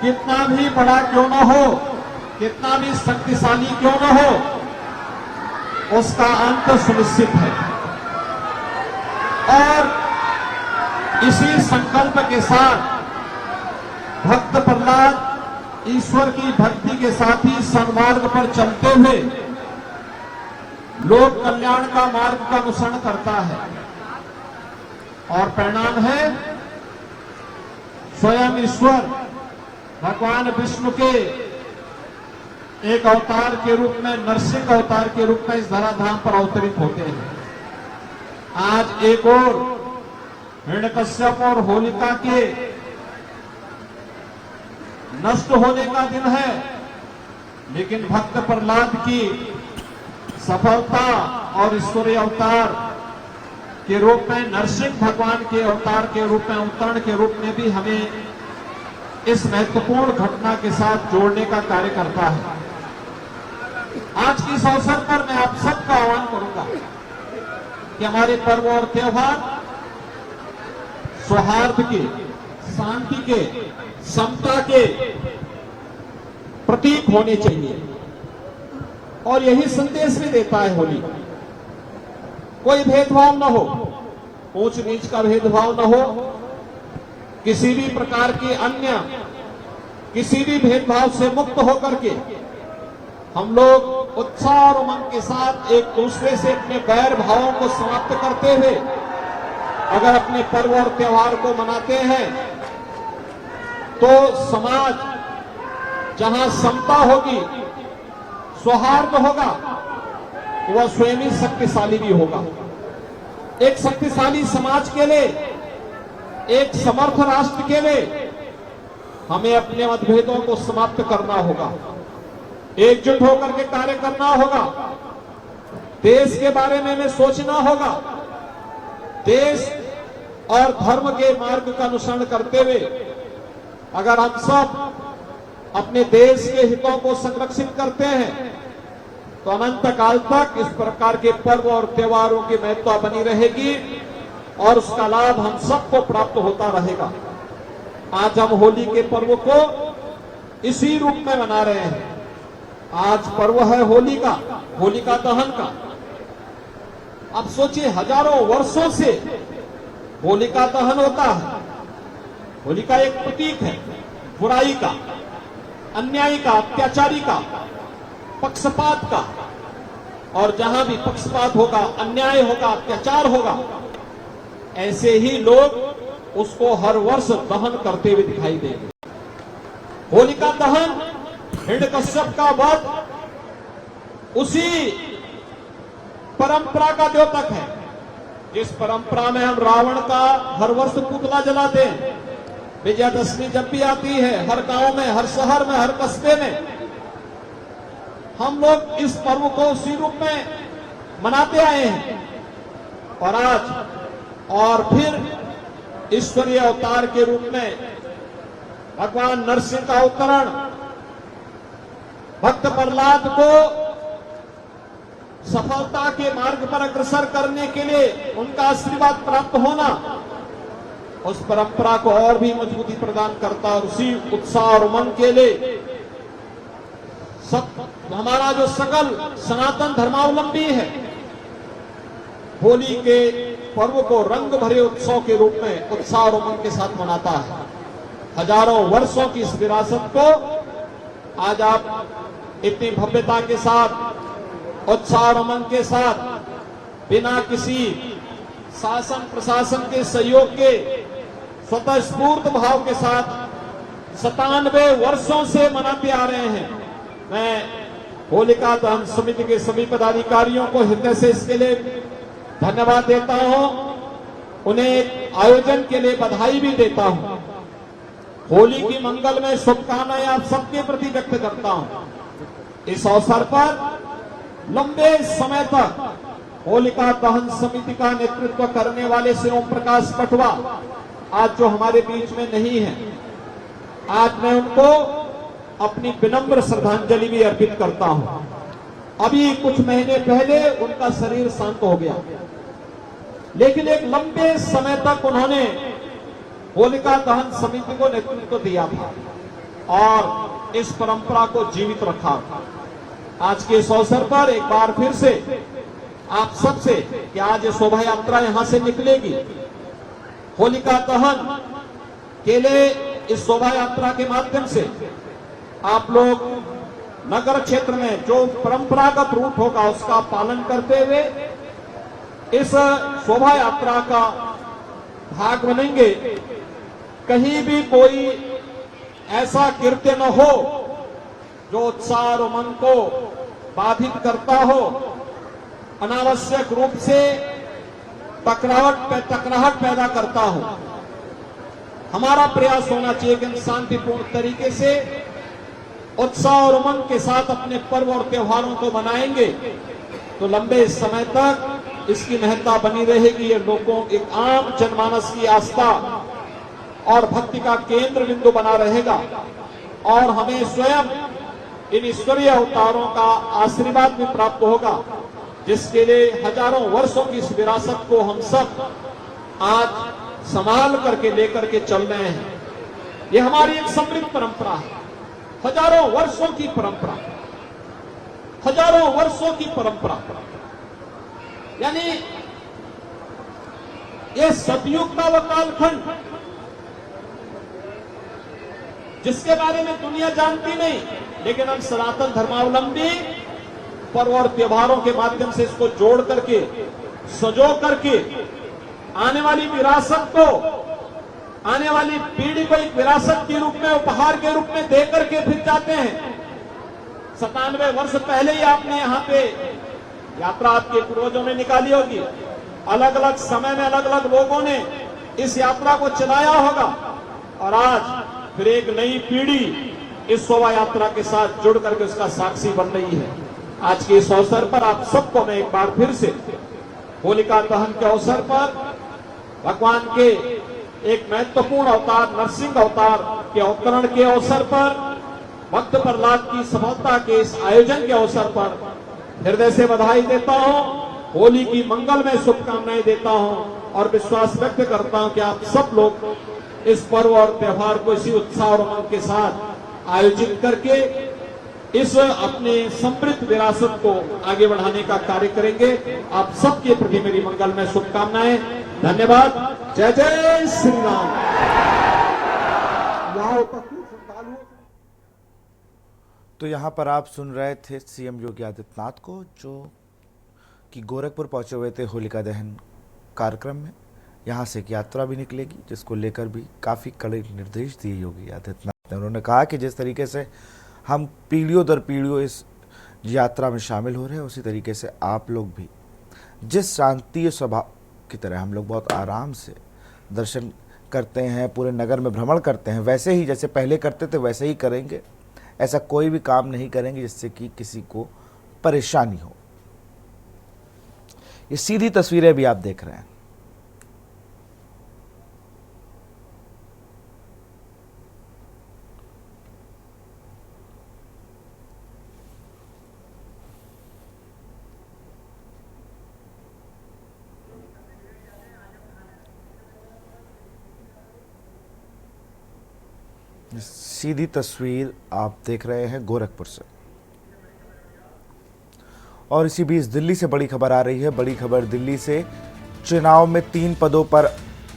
कितना भी बड़ा क्यों न हो, कितना भी शक्तिशाली क्यों न हो, उसका अंत सुनिश्चित है। और इसी संकल्प के साथ भक्त प्रहलाद ईश्वर की भक्ति के साथ ही सन्मार्ग पर चलते हुए लोक कल्याण का मार्ग का अनुसरण करता है, और परिणाम है स्वयं ईश्वर भगवान विष्णु के एक अवतार के रूप में, नरसिंह अवतार के रूप में इस धराधाम पर अवतरित होते हैं। आज एक और हिरण्यकश्यप और होलिका के नष्ट होने का दिन है, लेकिन भक्त प्रहलाद की सफलता और ईश्वरीय अवतार के रूप में, नरसिंह भगवान के अवतार के रूप में, अवतरण के रूप में भी हमें इस महत्वपूर्ण घटना के साथ जोड़ने का कार्य करता है। आज के इस अवसर पर मैं आप सबका आह्वान करूंगा कि हमारे पर्व और त्योहार सौहार्द के, शांति के, समता के प्रतीक होने चाहिए, और यही संदेश भी देता है होली। कोई भेदभाव न हो, ऊंच नीच का भेदभाव न हो, किसी भी प्रकार के अन्य किसी भी भेदभाव से मुक्त होकर के हम लोग उत्साह और उमंग के साथ एक दूसरे से अपने बैर भावों को समाप्त करते हुए अगर अपने पर्व और त्योहार को मनाते हैं, तो समाज जहां समता होगी, सौहार्द होगा, वह स्वयं ही शक्तिशाली भी होगा। एक शक्तिशाली समाज के लिए, एक समर्थ राष्ट्र के लिए हमें अपने मतभेदों को समाप्त करना होगा, एकजुट होकर के कार्य करना होगा, देश के बारे में हमें सोचना होगा, देश और धर्म के मार्ग का अनुसरण करते हुए अगर हम सब अपने देश के हितों को संरक्षित करते हैं, तो अनंत काल तक इस प्रकार के पर्व और त्योहारों की महत्ता बनी रहेगी और उसका लाभ हम सबको प्राप्त होता रहेगा। आज हम होली के पर्व को इसी रूप में मना रहे हैं। आज पर्व है होली का, होलिका दहन का। अब सोचिए, हजारों वर्षों से होलिका दहन होता है। होलिका एक प्रतीक है बुराई का, अन्यायी का, अत्याचारी का, पक्षपात का, और जहां भी पक्षपात होगा, अन्याय होगा, अत्याचार होगा, ऐसे ही लोग उसको हर वर्ष दहन करते हुए दिखाई देंगे। होलिका दहन, हिरण्यकश्यप का वध उसी परंपरा का द्योतक है, जिस परंपरा में हम रावण का हर वर्ष पुतला जलाते हैं। विजयादशमी जब भी आती है, हर गांव में, हर शहर में, हर कस्बे में हम लोग इस पर्व को उसी रूप में मनाते आए हैं। और आज और फिर ईश्वरीय अवतार के रूप में भगवान नरसिंह का अवतरण, भक्त प्रहलाद को सफलता के मार्ग पर अग्रसर करने के लिए उनका आशीर्वाद प्राप्त होना, उस परंपरा को और भी मजबूती प्रदान करता। और उसी उत्साह और उमंग के लिए सब हमारा जो सकल सनातन धर्मावलंबी है, होली के पर्व को रंग भरे उत्सव के रूप में उत्साह और उमंग के साथ मनाता है। हजारों वर्षों की इस विरासत को आज आप इतनी भव्यता के साथ, उत्साह और उमंग के साथ, बिना किसी शासन प्रशासन के सहयोग के, स्वतः स्फूर्त भाव के साथ 97 वर्षों से मनाते आ रहे हैं। मैं होलिका दहन समिति के सभी पदाधिकारियों को हृदय से इसके लिए धन्यवाद देता हूं, उन्हें आयोजन के लिए बधाई भी देता हूं। होली की मंगलमय शुभकामनाएं आप सबके प्रति व्यक्त करता हूं। इस अवसर पर लंबे समय तक होलिका दहन समिति का नेतृत्व करने वाले श्री ओम प्रकाश पटवा आज जो हमारे बीच में नहीं है, आज मैं उनको अपनी विनम्र श्रद्धांजलि भी अर्पित करता हूं। अभी कुछ महीने पहले उनका शरीर शांत हो गया, लेकिन एक लंबे समय तक उन्होंने होलिका दहन समिति को नेतृत्व दिया था और इस परंपरा को जीवित रखा। आज के इस अवसर पर एक बार फिर से आप सबसे कि आज ये शोभा यात्रा यहां से निकलेगी, होलिका दहन के लिए इस शोभा यात्रा के माध्यम से आप लोग नगर क्षेत्र में जो परंपरागत रूट होगा उसका पालन करते हुए इस शोभा यात्रा का भाग बनेंगे। कहीं भी कोई ऐसा कृत्य न हो जो उत्साह और उमंग को बाधित करता हो, अनावश्यक रूप से टकराहट पैदा करता हो। हमारा प्रयास होना चाहिए कि हम शांतिपूर्ण तरीके से उत्साह और उमंग के साथ अपने पर्व और त्योहारों को मनाएंगे तो लंबे समय तक इसकी महत्ता बनी रहेगी। ये लोगों एक आम जनमानस की आस्था और भक्ति का केंद्र बिंदु बना रहेगा और हमें स्वयं इन ईश्वरीय अवतारों का आशीर्वाद भी प्राप्त होगा, जिसके लिए हजारों वर्षों की इस विरासत को हम सब आज संभाल करके लेकर के चल रहे हैं। ये हमारी एक समृद्ध परंपरा है, हजारों वर्षों की परंपरा, हजारों वर्षों की परंपरा, यानी ये सतयुग का वो कालखंड जिसके बारे में दुनिया जानती नहीं, लेकिन हम सनातन धर्मावलंबी पर्व और त्योहारों के माध्यम से इसको जोड़ करके सजो करके आने वाली विरासत को, आने वाली पीढ़ी को एक विरासत के रूप में, उपहार के रूप में दे करके फिर जाते हैं। 97 वर्ष पहले ही आपने यहाँ पे यात्रा आपके पूर्वजों ने निकाली होगी, अलग अलग समय में अलग अलग लोगों ने इस यात्रा को चलाया होगा और आज फिर एक नई पीढ़ी इस शोभा यात्रा के साथ जुड़ करके उसका साक्षी बन रही है। आज के इस अवसर पर आप सबको मैं एक बार फिर से होलिका दहन के अवसर पर भगवान के एक महत्वपूर्ण अवतार नरसिंह अवतार के अवतरण के अवसर पर, भक्त प्रहलाद की सफलता के इस आयोजन के अवसर पर हृदय से बधाई देता हूं, होली की मंगलमय शुभकामनाएं देता हूं और विश्वास व्यक्त करता हूं कि आप सब लोग इस पर्व और त्योहार को इसी उत्साह और उमंग के साथ आयोजित करके इस अपने समृद्ध विरासत को आगे बढ़ाने का कार्य करेंगे। आप सबके प्रति मेरी मंगलमय शुभकामनाएं। धन्यवाद। जय जय श्री राम। तो यहाँ पर आप सुन रहे थे सीएम योगी आदित्यनाथ को, जो कि गोरखपुर पहुंचे हुए थे होलिका दहन कार्यक्रम में। यहाँ से एक यात्रा भी निकलेगी जिसको लेकर भी काफ़ी कड़े निर्देश दिए योगी आदित्यनाथ ने। उन्होंने कहा कि जिस तरीके से हम पीढ़ियों दर पीढ़ियों इस यात्रा में शामिल हो रहे हैं, उसी तरीके से आप लोग भी जिस शांतिय स्वभाव की तरह हम लोग बहुत आराम से दर्शन करते हैं, पूरे नगर में भ्रमण करते हैं, वैसे ही जैसे पहले करते थे वैसे ही करेंगे। ऐसा कोई भी काम नहीं करेंगे जिससे कि किसी को परेशानी हो। ये सीधी तस्वीरें भी आप देख रहे हैं। सीधी तस्वीर आप देख रहे हैं गोरखपुर से। और इसी बीच दिल्ली से बड़ी खबर आ रही है। बड़ी खबर दिल्ली से, चुनाव में 3 पदों पर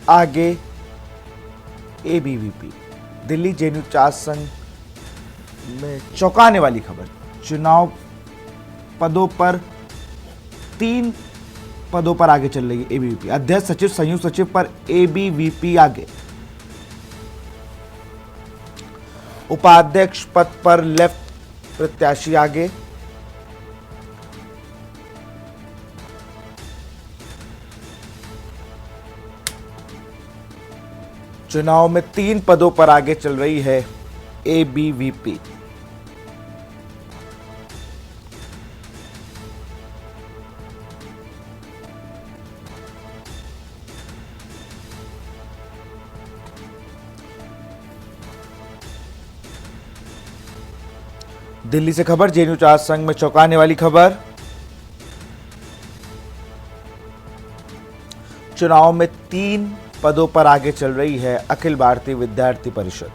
आगे एबीवीपी। दिल्ली जेएनयू छात्र संघ में चौंकाने वाली खबर। चुनाव पदों पर 3 पदों पर आगे चल रही है एबीवीपी। अध्यक्ष सचिव, संयुक्त सचिव पर एबीवीपी आगे। उपाध्यक्ष पद पर लेफ्ट प्रत्याशी आगे। चुनाव में 3 पदों पर आगे चल रही है एबीवीपी। दिल्ली से खबर, जेएनयू छात्र संघ में चौंकाने वाली खबर। चुनाव में 3 पदों पर आगे चल रही है अखिल भारतीय विद्यार्थी परिषद।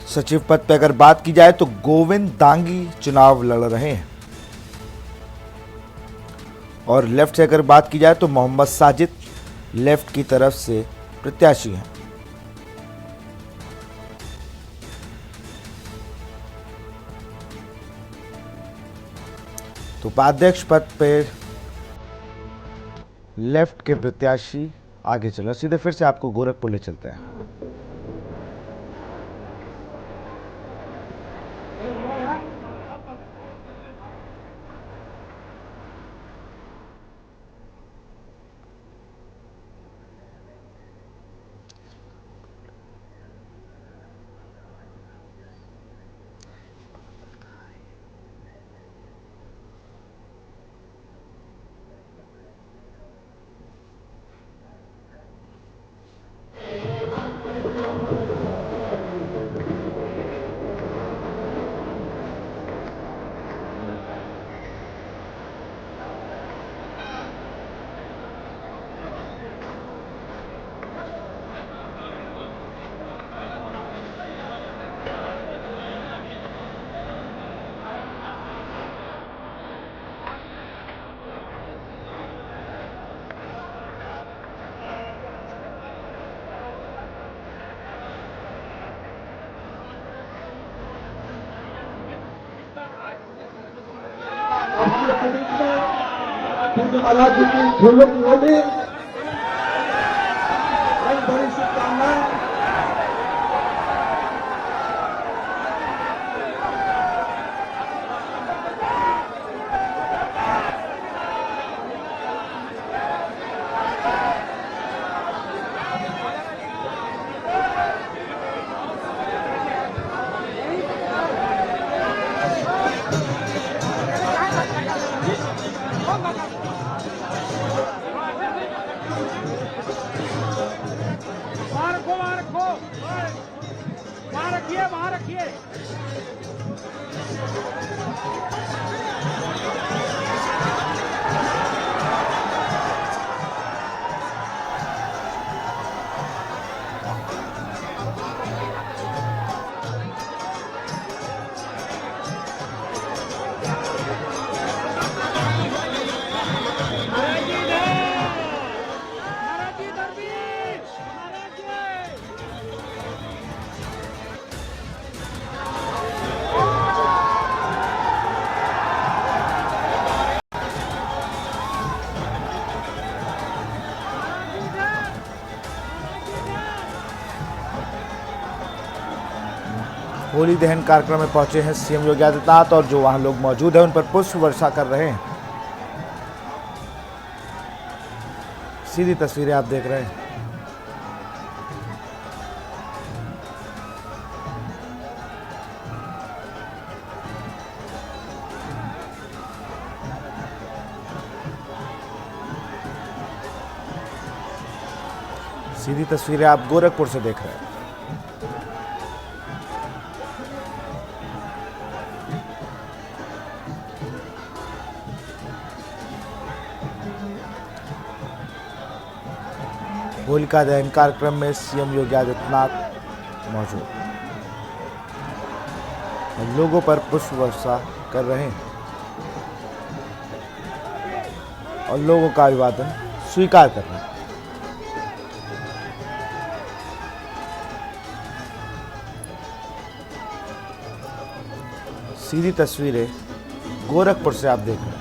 सचिव पद पर अगर बात की जाए तो गोविंद दांगी चुनाव लड़ रहे हैं और लेफ्ट से अगर बात की जाए तो मोहम्मद साजिद लेफ्ट की तरफ से प्रत्याशी हैं। तो उपाध्यक्ष पद पर लेफ्ट के प्रत्याशी आगे चल रहे। सीधे फिर से आपको गोरखपुर ले चलते हैं। महाराज जी की झुलुक होली, बड़ी शुभकामनाएं। वहां रखिए। होली दहन कार्यक्रम में पहुंचे हैं सीएम योगी आदित्यनाथ और जो वहां लोग मौजूद हैं उन पर पुष्प वर्षा कर रहे हैं। सीधी तस्वीरें आप देख रहे हैं। सीधी तस्वीरें आप गोरखपुर से देख रहे हैं। होलिका दहन कार्यक्रम में सीएम योगी आदित्यनाथ मौजूद और लोगों पर पुष्प वर्षा कर रहे हैं और लोगों का अभिवादन स्वीकार कर रहे हैं। सीधी तस्वीरें गोरखपुर से आप देख रहे हैं।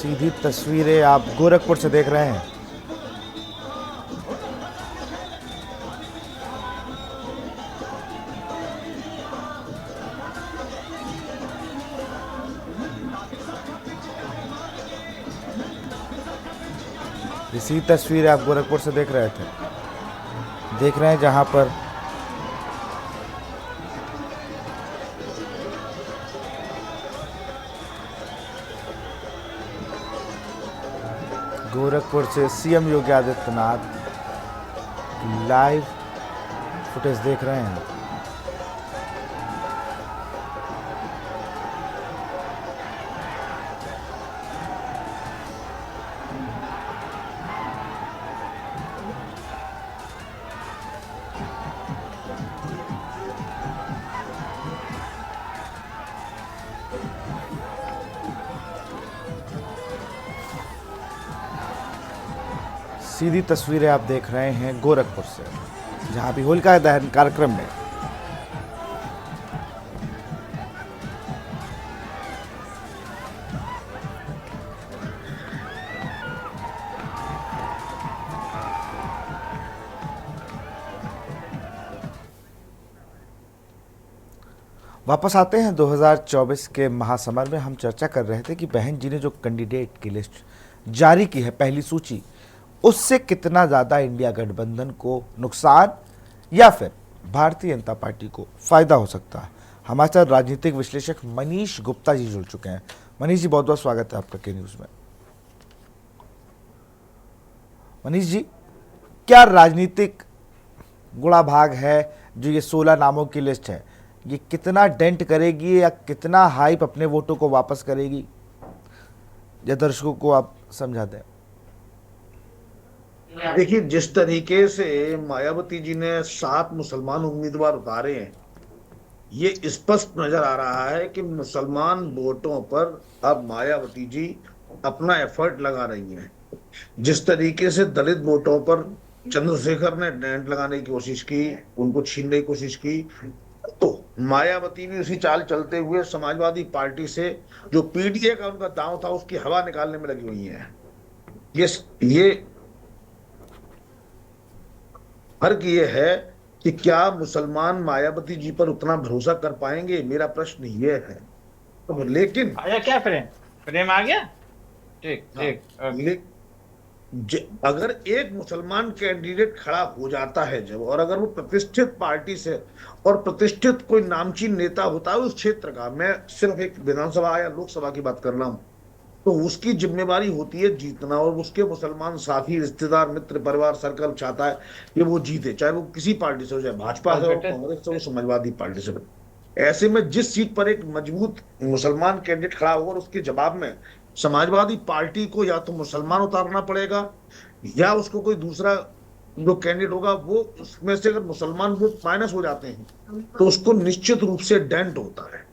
सीधी तस्वीरें आप गोरखपुर से देख रहे हैं। इसी तस्वीरें आप गोरखपुर से देख रहे हैं जहां पर गोरखपुर से CM Yogi Adityanath live footage देख रहे हैं। सीधी तस्वीरें आप देख रहे हैं गोरखपुर से, जहां भी होलिका दहन कार्यक्रम में वापस आते हैं 2024 के महासमर में। हम चर्चा कर रहे थे कि बहन जी ने जो कैंडिडेट की लिस्ट जारी की है, पहली सूची, उससे कितना ज़्यादा इंडिया गठबंधन को नुकसान या फिर भारतीय जनता पार्टी को फायदा हो सकता है। हमारे साथ राजनीतिक विश्लेषक मनीष गुप्ता जी जुड़ चुके हैं। मनीष जी, बहुत बहुत स्वागत है आपका के न्यूज़ में। मनीष जी, क्या राजनीतिक गुणा भाग है जो ये 16 नामों की लिस्ट है, ये कितना डेंट करेगी या कितना हाइप अपने वोटों को वापस करेगी, या दर्शकों को आप समझा दें। देखिए, जिस तरीके से मायावती जी ने 7 मुसलमान उम्मीदवार उतारे हैं, ये स्पष्ट नजर आ रहा है कि मुसलमान वोटों पर अब मायावती जी अपना एफर्ट लगा रही हैं। जिस तरीके से दलित वोटों पर चंद्रशेखर ने डेंट लगाने की कोशिश की, उनको छीनने की कोशिश की, तो मायावती भी उसी चाल चलते हुए समाजवादी पार्टी से जो पीडीए का उनका दांव था उसकी हवा निकालने में लगी हुई है। ये फर्क ये है कि क्या मुसलमान मायावती जी पर उतना भरोसा कर पाएंगे, मेरा प्रश्न ये है। तो लेकिन आया क्या प्रेम आ गया। ठीक। अगर एक मुसलमान कैंडिडेट खड़ा हो जाता है जब, और अगर वो प्रतिष्ठित पार्टी से और प्रतिष्ठित कोई नामचीन नेता होता है उस क्षेत्र का, मैं सिर्फ एक विधानसभा या लोकसभा की बात कर रहा हूं, तो उसकी जिम्मेवारी होती है जीतना, और उसके मुसलमान साथी, रिश्तेदार, मित्र, परिवार सर्कल चाहता है कि वो जीते, चाहे वो किसी पार्टी से हो, चाहे भाजपा से हो, कांग्रेस से हो, समाजवादी पार्टी से हो। ऐसे में जिस सीट पर एक मजबूत मुसलमान कैंडिडेट खड़ा हो और उसके जवाब में समाजवादी पार्टी को या तो मुसलमान उतारना पड़ेगा या उसको कोई दूसरा जो कैंडिडेट होगा, वो उसमें से अगर मुसलमान वोट माइनस हो जाते हैं तो उसको निश्चित रूप से डेंट होता है।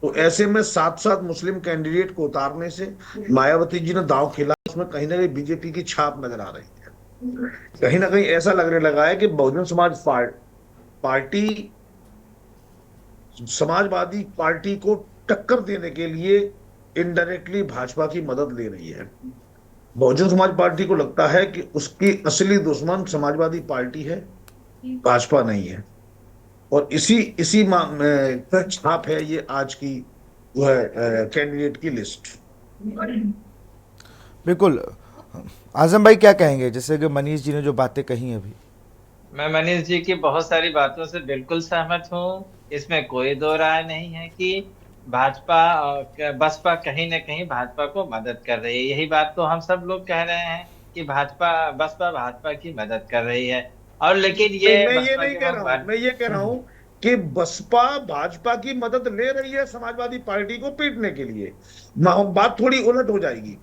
तो ऐसे में 7 मुस्लिम कैंडिडेट को उतारने से मायावती जी ने दांव खेला। उसमें कहीं ना कहीं बीजेपी की छाप नजर आ रही है। कहीं ना कहीं ऐसा लगने लगा है कि बहुजन समाज पार्टी समाजवादी पार्टी को टक्कर देने के लिए इनडायरेक्टली भाजपा की मदद ले रही है। बहुजन समाज पार्टी को लगता है कि उसकी असली दुश्मन समाजवादी पार्टी है, भाजपा नहीं है, और इसी का छाप है ये आज की जो है कैंडिडेट की लिस्ट। बिल्कुल। आजम भाई क्या कहेंगे, जैसे कि मनीष जी ने जो बातें कही अभी। मैं मनीष जी की बहुत सारी बातों से बिल्कुल सहमत हूँ। इसमें कोई दो राय नहीं है कि बसपा कहीं न कहीं भाजपा को मदद कर रही है। यही बात तो हम सब लोग कह रहे हैं कि बसपा भाजपा की मदद कर रही है। और लेकिन मैं ये नहीं कह रहा हूँ, मैं ये कह रहा हूँ कि बसपा भाजपा की मदद ले रही है समाजवादी पार्टी को पीटने के लिए। बात थोड़ी उलट हो जाएगी।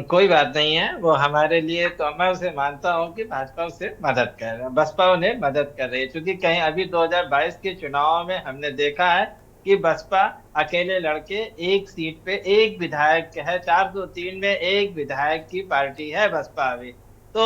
कोई बात नहीं है, वो हमारे लिए, तो मैं उसे मानता हूँ कि भाजपा उसे मदद कर रहा है, बसपा उन्हें मदद कर रही है। क्योंकि कहीं अभी 2022 के चुनाव में हमने देखा है कि बसपा अकेले लड़के एक सीट पे एक विधायक है, 403 में एक विधायक की पार्टी है बसपा अभी। तो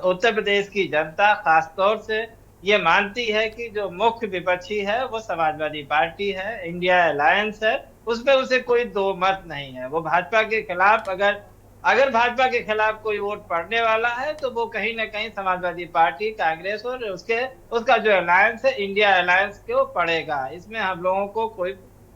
उत्तर प्रदेश की जनता, खासतौर से ये मानती है कि जो मुख्य विपक्षी है वो समाजवादी पार्टी है, इंडिया अलायंस है, उसमें उसे कोई दो मत नहीं है। वो भाजपा के खिलाफ अगर अगर भाजपा के खिलाफ कोई वोट पड़ने वाला है तो वो कहीं ना कहीं समाजवादी पार्टी, कांग्रेस और उसका जो अलायंस है, इंडिया अलायंस को पड़ेगा। इसमें हम लोगों को कोई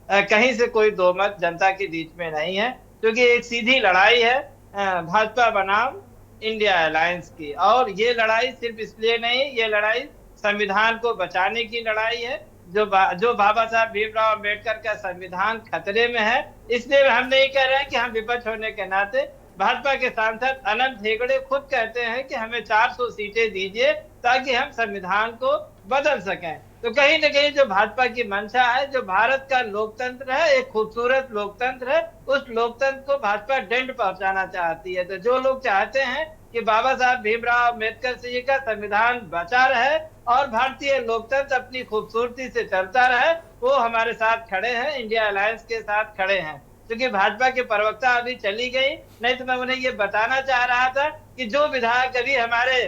कहीं से कोई दो मत जनता के बीच में नहीं है, क्योंकि एक सीधी लड़ाई है भाजपा बनाम इंडिया अलायंस की। और ये लड़ाई सिर्फ इसलिए नहीं, ये लड़ाई संविधान को बचाने की लड़ाई है। जो बाबा साहब भीमराव अम्बेडकर का संविधान खतरे में है, इसलिए हम नहीं कह रहे हैं कि हम विपक्ष होने के नाते। भाजपा के सांसद अनंत हेगड़े खुद कहते हैं कि हमें 400 सीटें दीजिए ताकि हम संविधान को बदल सकें। तो कहीं ना कहीं जो भाजपा की मंशा है, जो भारत का लोकतंत्र है, एक खूबसूरत लोकतंत्र है, उस लोकतंत्र को भाजपा डेंट पहुंचाना चाहती है। तो जो लोग चाहते हैं कि बाबा साहब भीमराव अम्बेडकर जी का संविधान बचा रहे और भारतीय लोकतंत्र अपनी खूबसूरती से चलता रहे, वो हमारे साथ खड़े हैं, इंडिया अलायंस के साथ खड़े हैं। क्योंकि भाजपा के प्रवक्ता अभी चली गई, नहीं तो मैं उन्हें ये बताना चाह रहा था कि जो विधायक अभी हमारे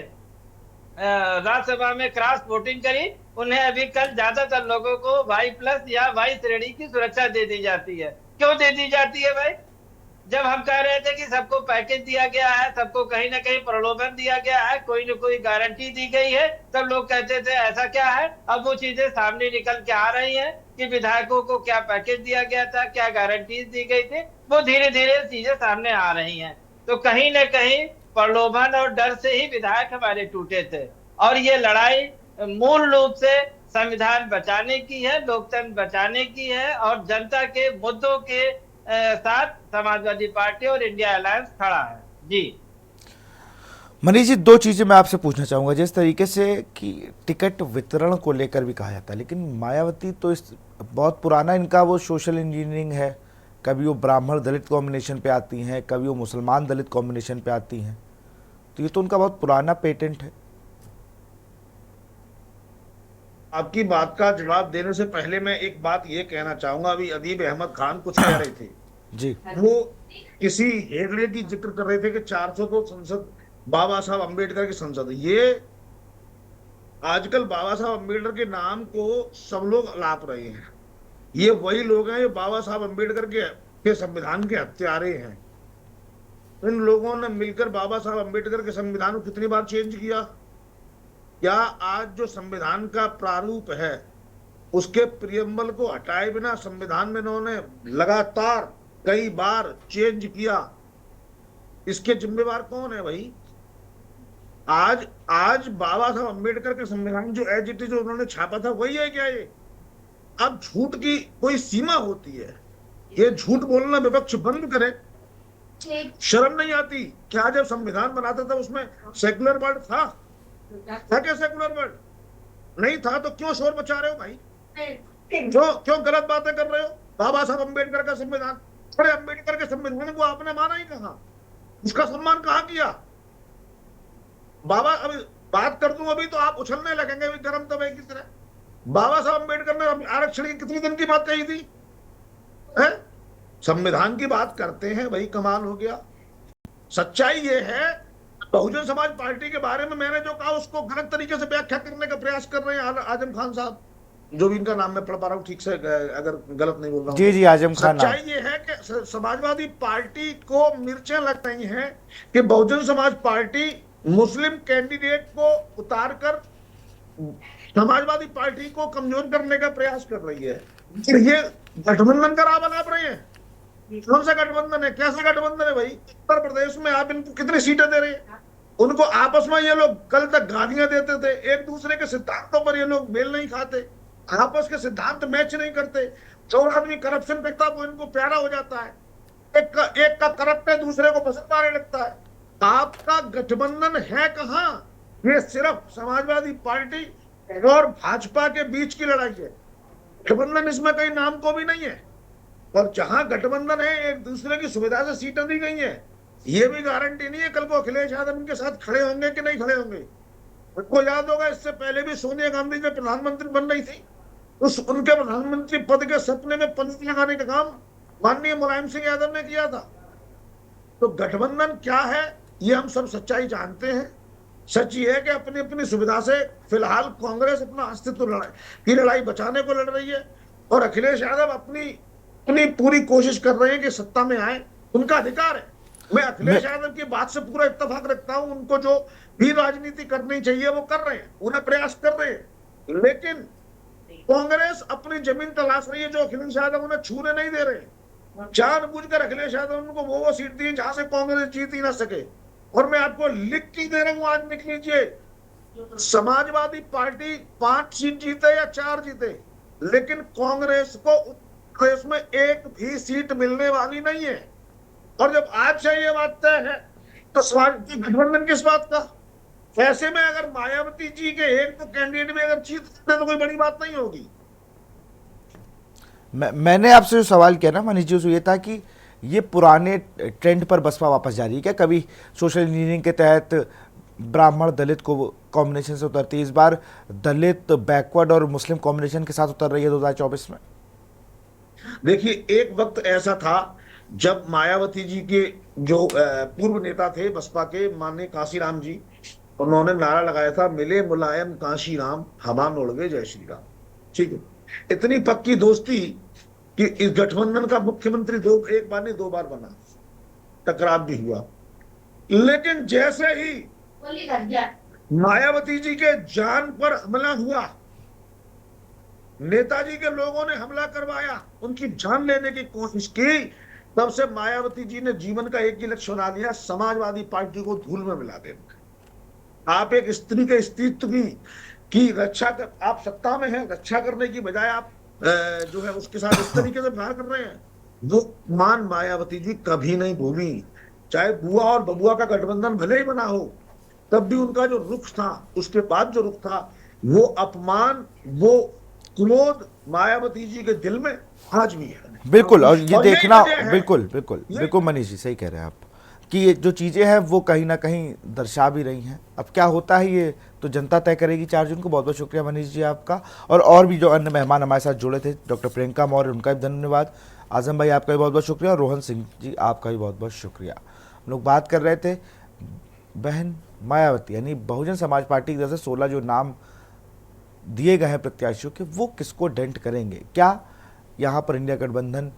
राज्यसभा में क्रॉस वोटिंग करी, उन्हें अभी कल ज्यादातर लोगों को Y+ या Y श्रेणी की सुरक्षा दे दी जाती है। क्यों दे दी जाती है भाई? जब हम कह रहे थे कि सबको पैकेज दिया गया है, सबको कहीं ना कहीं प्रलोभन दिया गया है, कोई ना कोई गारंटी दी गई है, तब लोग कहते थे ऐसा क्या है। अब वो चीजें सामने निकल के आ रही हैं कि विधायकों को क्या पैकेज दिया गया था, क्या गारंटीज दी गई थी, वो धीरे धीरे चीजें सामने आ रही हैं। तो कहीं ना कहीं प्रलोभन और डर से ही विधायक हमारे टूटे थे। और ये लड़ाई मूल रूप से संविधान बचाने की है, लोकतंत्र बचाने की है, और जनता के मुद्दों के साथ समाजवादी पार्टी और इंडिया अलायंस खड़ा है। जी मनीष जी, दो चीजें मैं आपसे पूछना चाहूंगा। जिस तरीके से कि टिकट वितरण को लेकर भी कहा जाता है, लेकिन मायावती तो इस बहुत पुराना इनका वो सोशल इंजीनियरिंग है। कभी वो ब्राह्मण दलित कॉम्बिनेशन पे आती हैं, कभी वो मुसलमान दलित कॉम्बिनेशन पे आती हैं। तो ये तो उनका बहुत पुराना पेटेंट है। आपकी बात का जवाब देने से पहले मैं एक बात ये कहना चाहूंगा। अभी अदीब अहमद खान कुछ कह रहे थे जी, वो किसी हेगड़े की जिक्र कर रहे थे कि 400 तो संसद बाबा साहब अम्बेडकर की संसद। ये आजकल बाबा साहब अम्बेडकर के नाम को सब लोग लाप रहे हैं। ये वही लोग हैं जो बाबा साहब अम्बेडकर के संविधान के हत्यारे हैं। इन लोगों ने मिलकर बाबा साहब अम्बेडकर के संविधान को कितनी बार चेंज किया? क्या आज जो संविधान का प्रारूप है उसके प्रियम्बल को हटाए बिना संविधान में इन्होंने लगातार कई बार चेंज किया? इसके जिम्मेवार कौन है भाई? आज बाबा साहब अम्बेडकर का संविधान जो एज इट इज उन्होंने छापा था वही है क्या ये? अब झूठ की कोई सीमा होती है। ये झूठ बोलना विपक्ष बंद करे। शर्म नहीं आती? क्या जब संविधान बनाता था उसमें सेकुलर वर्ड था क्या? सेकुलर वर्ड नहीं था तो क्यों शोर मचा रहे हो भाई? क्यों गलत बातें कर रहे हो? बाबा साहब अम्बेडकर का संविधान, बड़े अम्बेडकर के संविधान को आपने माना ही कहा, उसका सम्मान कहाँ किया? बाबा अभी बात कर दूं अभी तो आप उछलने लगेंगे भी गर्म तवे की तरह। बाबा साहब अम्बेडकर ने आरक्षण की कितने दिन की बात कही थी? संविधान की बात करते हैं भाई, कमाल हो गया। सच्चाई ये है, बहुजन समाज पार्टी के बारे में मैंने जो कहा उसको गलत तरीके से व्याख्या करने का प्रयास कर रहे हैं आजम खान साहब, जो भी इनका नाम मैं पढ़ पा रहा हूँ ठीक से, अगर गलत नहीं बोल रहा हूँ। जी जी, आजम खान। सच्चाई ये है कि समाजवादी पार्टी को मिर्चें लग रही हैं कि बहुजन समाज पार्टी मुस्लिम कैंडिडेट को उतारकर समाजवादी पार्टी को कमजोर करने का प्रयास कर रही है। ये गठबंधन का राह बना रहे हैं। कौन सा गठबंधन है? कैसा गठबंधन है भाई? उत्तर प्रदेश में आप इनको कितनी सीटें दे रहे हैं? उनको आपस में ये लोग कल तक गालियां देते थे, एक दूसरे के सिद्धांतों पर ये लोग मेल नहीं खाते, आपस के सिद्धांत मैच नहीं करते। जो आदमी करप्शन करता है वो इनको प्यारा हो जाता है, एक का करप्ट है दूसरे को पसंद आने लगता है। आपका गठबंधन है कहाँ? ये सिर्फ समाजवादी पार्टी और भाजपा के बीच की लड़ाई है। गठबंधन इसमें कहीं नाम को भी नहीं है। और जहां गठबंधन है एक दूसरे की सुविधा से सीटें दी गई हैं, ये भी गारंटी नहीं है कल को अखिलेश यादव इनके साथ खड़े होंगे कि नहीं खड़े होंगे। आपको याद होगा इससे पहले भी सोनिया गांधी जब प्रधानमंत्री बन रही थी, उनके प्रधानमंत्री पद के सपने में पंख लगाने का काम माननीय मुलायम सिंह यादव ने किया था। तो गठबंधन क्या है ये हम सब सच्चाई जानते हैं। सच ये है कि अपनी अपनी सुविधा से फिलहाल कांग्रेस अपना अस्तित्व की लड़ाई बचाने को लड़ रही है, और अखिलेश यादव अपनी अपनी पूरी कोशिश कर रहे हैं कि सत्ता में आए। उनका अधिकार है। मैं अखिलेश यादव की बात से पूरा इत्तेफाक रखता हूं। उनको जो भी राजनीति करनी चाहिए वो कर रहे हैं, पूरा प्रयास कर रहे हैं। लेकिन कांग्रेस अपनी जमीन तलाश रही है जो अखिलेश यादव उन्हें छूने नहीं दे रहे। जानबूझकर अखिलेश यादव उनको वो सीट दी जहां से कांग्रेस जीत ही ना सके। और मैं आपको लिख के दे रहा हूं, आज लिख लीजिए, समाजवादी पार्टी 5 सीट जीते या 4 जीते, लेकिन कांग्रेस को कांग्रेस में एक भी सीट मिलने वाली नहीं है। और जब आज से ये बात तय है तो समाजवादी गठबंधन किस बात का? ऐसे में अगर मायावती जी के एक तो कैंडिडेट में अगर जीतते तो कोई बड़ी बात नहीं होगी। मैंने आपसे जो सवाल किया ना मनीष जी, उसमें ये था कि ये पुराने ट्रेंड पर बसपा वापस जा रही है क्या? कभी सोशल इंजीनियरिंग के तहत ब्राह्मण दलित को कॉम्बिनेशन से उतरती है, इस बार दलित बैकवर्ड और मुस्लिम कॉम्बिनेशन के साथ उतर रही है 2024 में। देखिए, एक वक्त ऐसा था जब मायावती जी के जो पूर्व नेता थे बसपा के, माननीय काशीराम जी, उन्होंने नारा लगाया था, मिले मुलायम काशीराम हवा में उड़ गए जय श्री राम। ठीक है, इतनी पक्की दोस्ती कि इस गठबंधन का मुख्यमंत्री एक बार नहीं 2 बार बना, टकराव भी हुआ। लेकिन जैसे ही मायावती जी के जान पर हमला हुआ, नेताजी के लोगों ने हमला करवाया, उनकी जान लेने की कोशिश की, तब से मायावती जी ने जीवन का एक ही लक्ष्य बना लिया, समाजवादी पार्टी को धूल में मिला देना। आप एक स्त्री के अस्तित्व की रक्षा कर, आप सत्ता में हैं, रक्षा करने की बजाय आप जो है उसके साथ इस तरीके से व्यवहार कर रहे हैं। वो मान मायावती जी कभी नहीं भूली। चाहे बुआ और बबुआ का गठबंधन भले ही बना हो, तब भी उनका जो रुख था, उसके बाद जो रुख था, वो अपमान, वो क्रोध मायावती जी के दिल में आज भी है। बिल्कुल, और ये देखना, बिल्कुल बिल्कुल मनीष जी सही कह रहे हैं आप कि ये जो चीज़ें हैं वो कहीं ना कहीं दर्शा भी रही हैं। अब क्या होता है ये तो जनता तय करेगी 4 जून को। बहुत बहुत शुक्रिया मनीष जी आपका, और भी जो अन्य मेहमान हमारे साथ जुड़े थे, डॉक्टर प्रियंका मौर्य, उनका भी धन्यवाद। आजम भाई आपका भी बहुत बहुत शुक्रिया, और रोहन सिंह जी आपका भी बहुत बहुत शुक्रिया। हम लोग बात कर रहे थे बहन मायावती यानी बहुजन समाज पार्टी की तरफ से 16 जो नाम दिए गए हैं प्रत्याशियों के, वो किसको डेंट करेंगे। क्या यहाँ पर इंडिया गठबंधन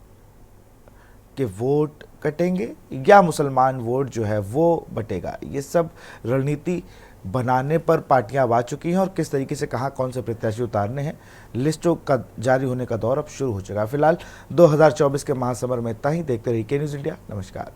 के वोट कटेंगे या मुसलमान वोट जो है वो बटेगा। ये सब रणनीति बनाने पर पार्टियां आ चुकी हैं, और किस तरीके से कहाँ कौन से प्रत्याशी उतारने हैं, लिस्टों का जारी होने का दौर अब शुरू हो चुका है। फिलहाल 2024 के महासमर में इतना ही। देखते रहिए के न्यूज़ इंडिया। नमस्कार।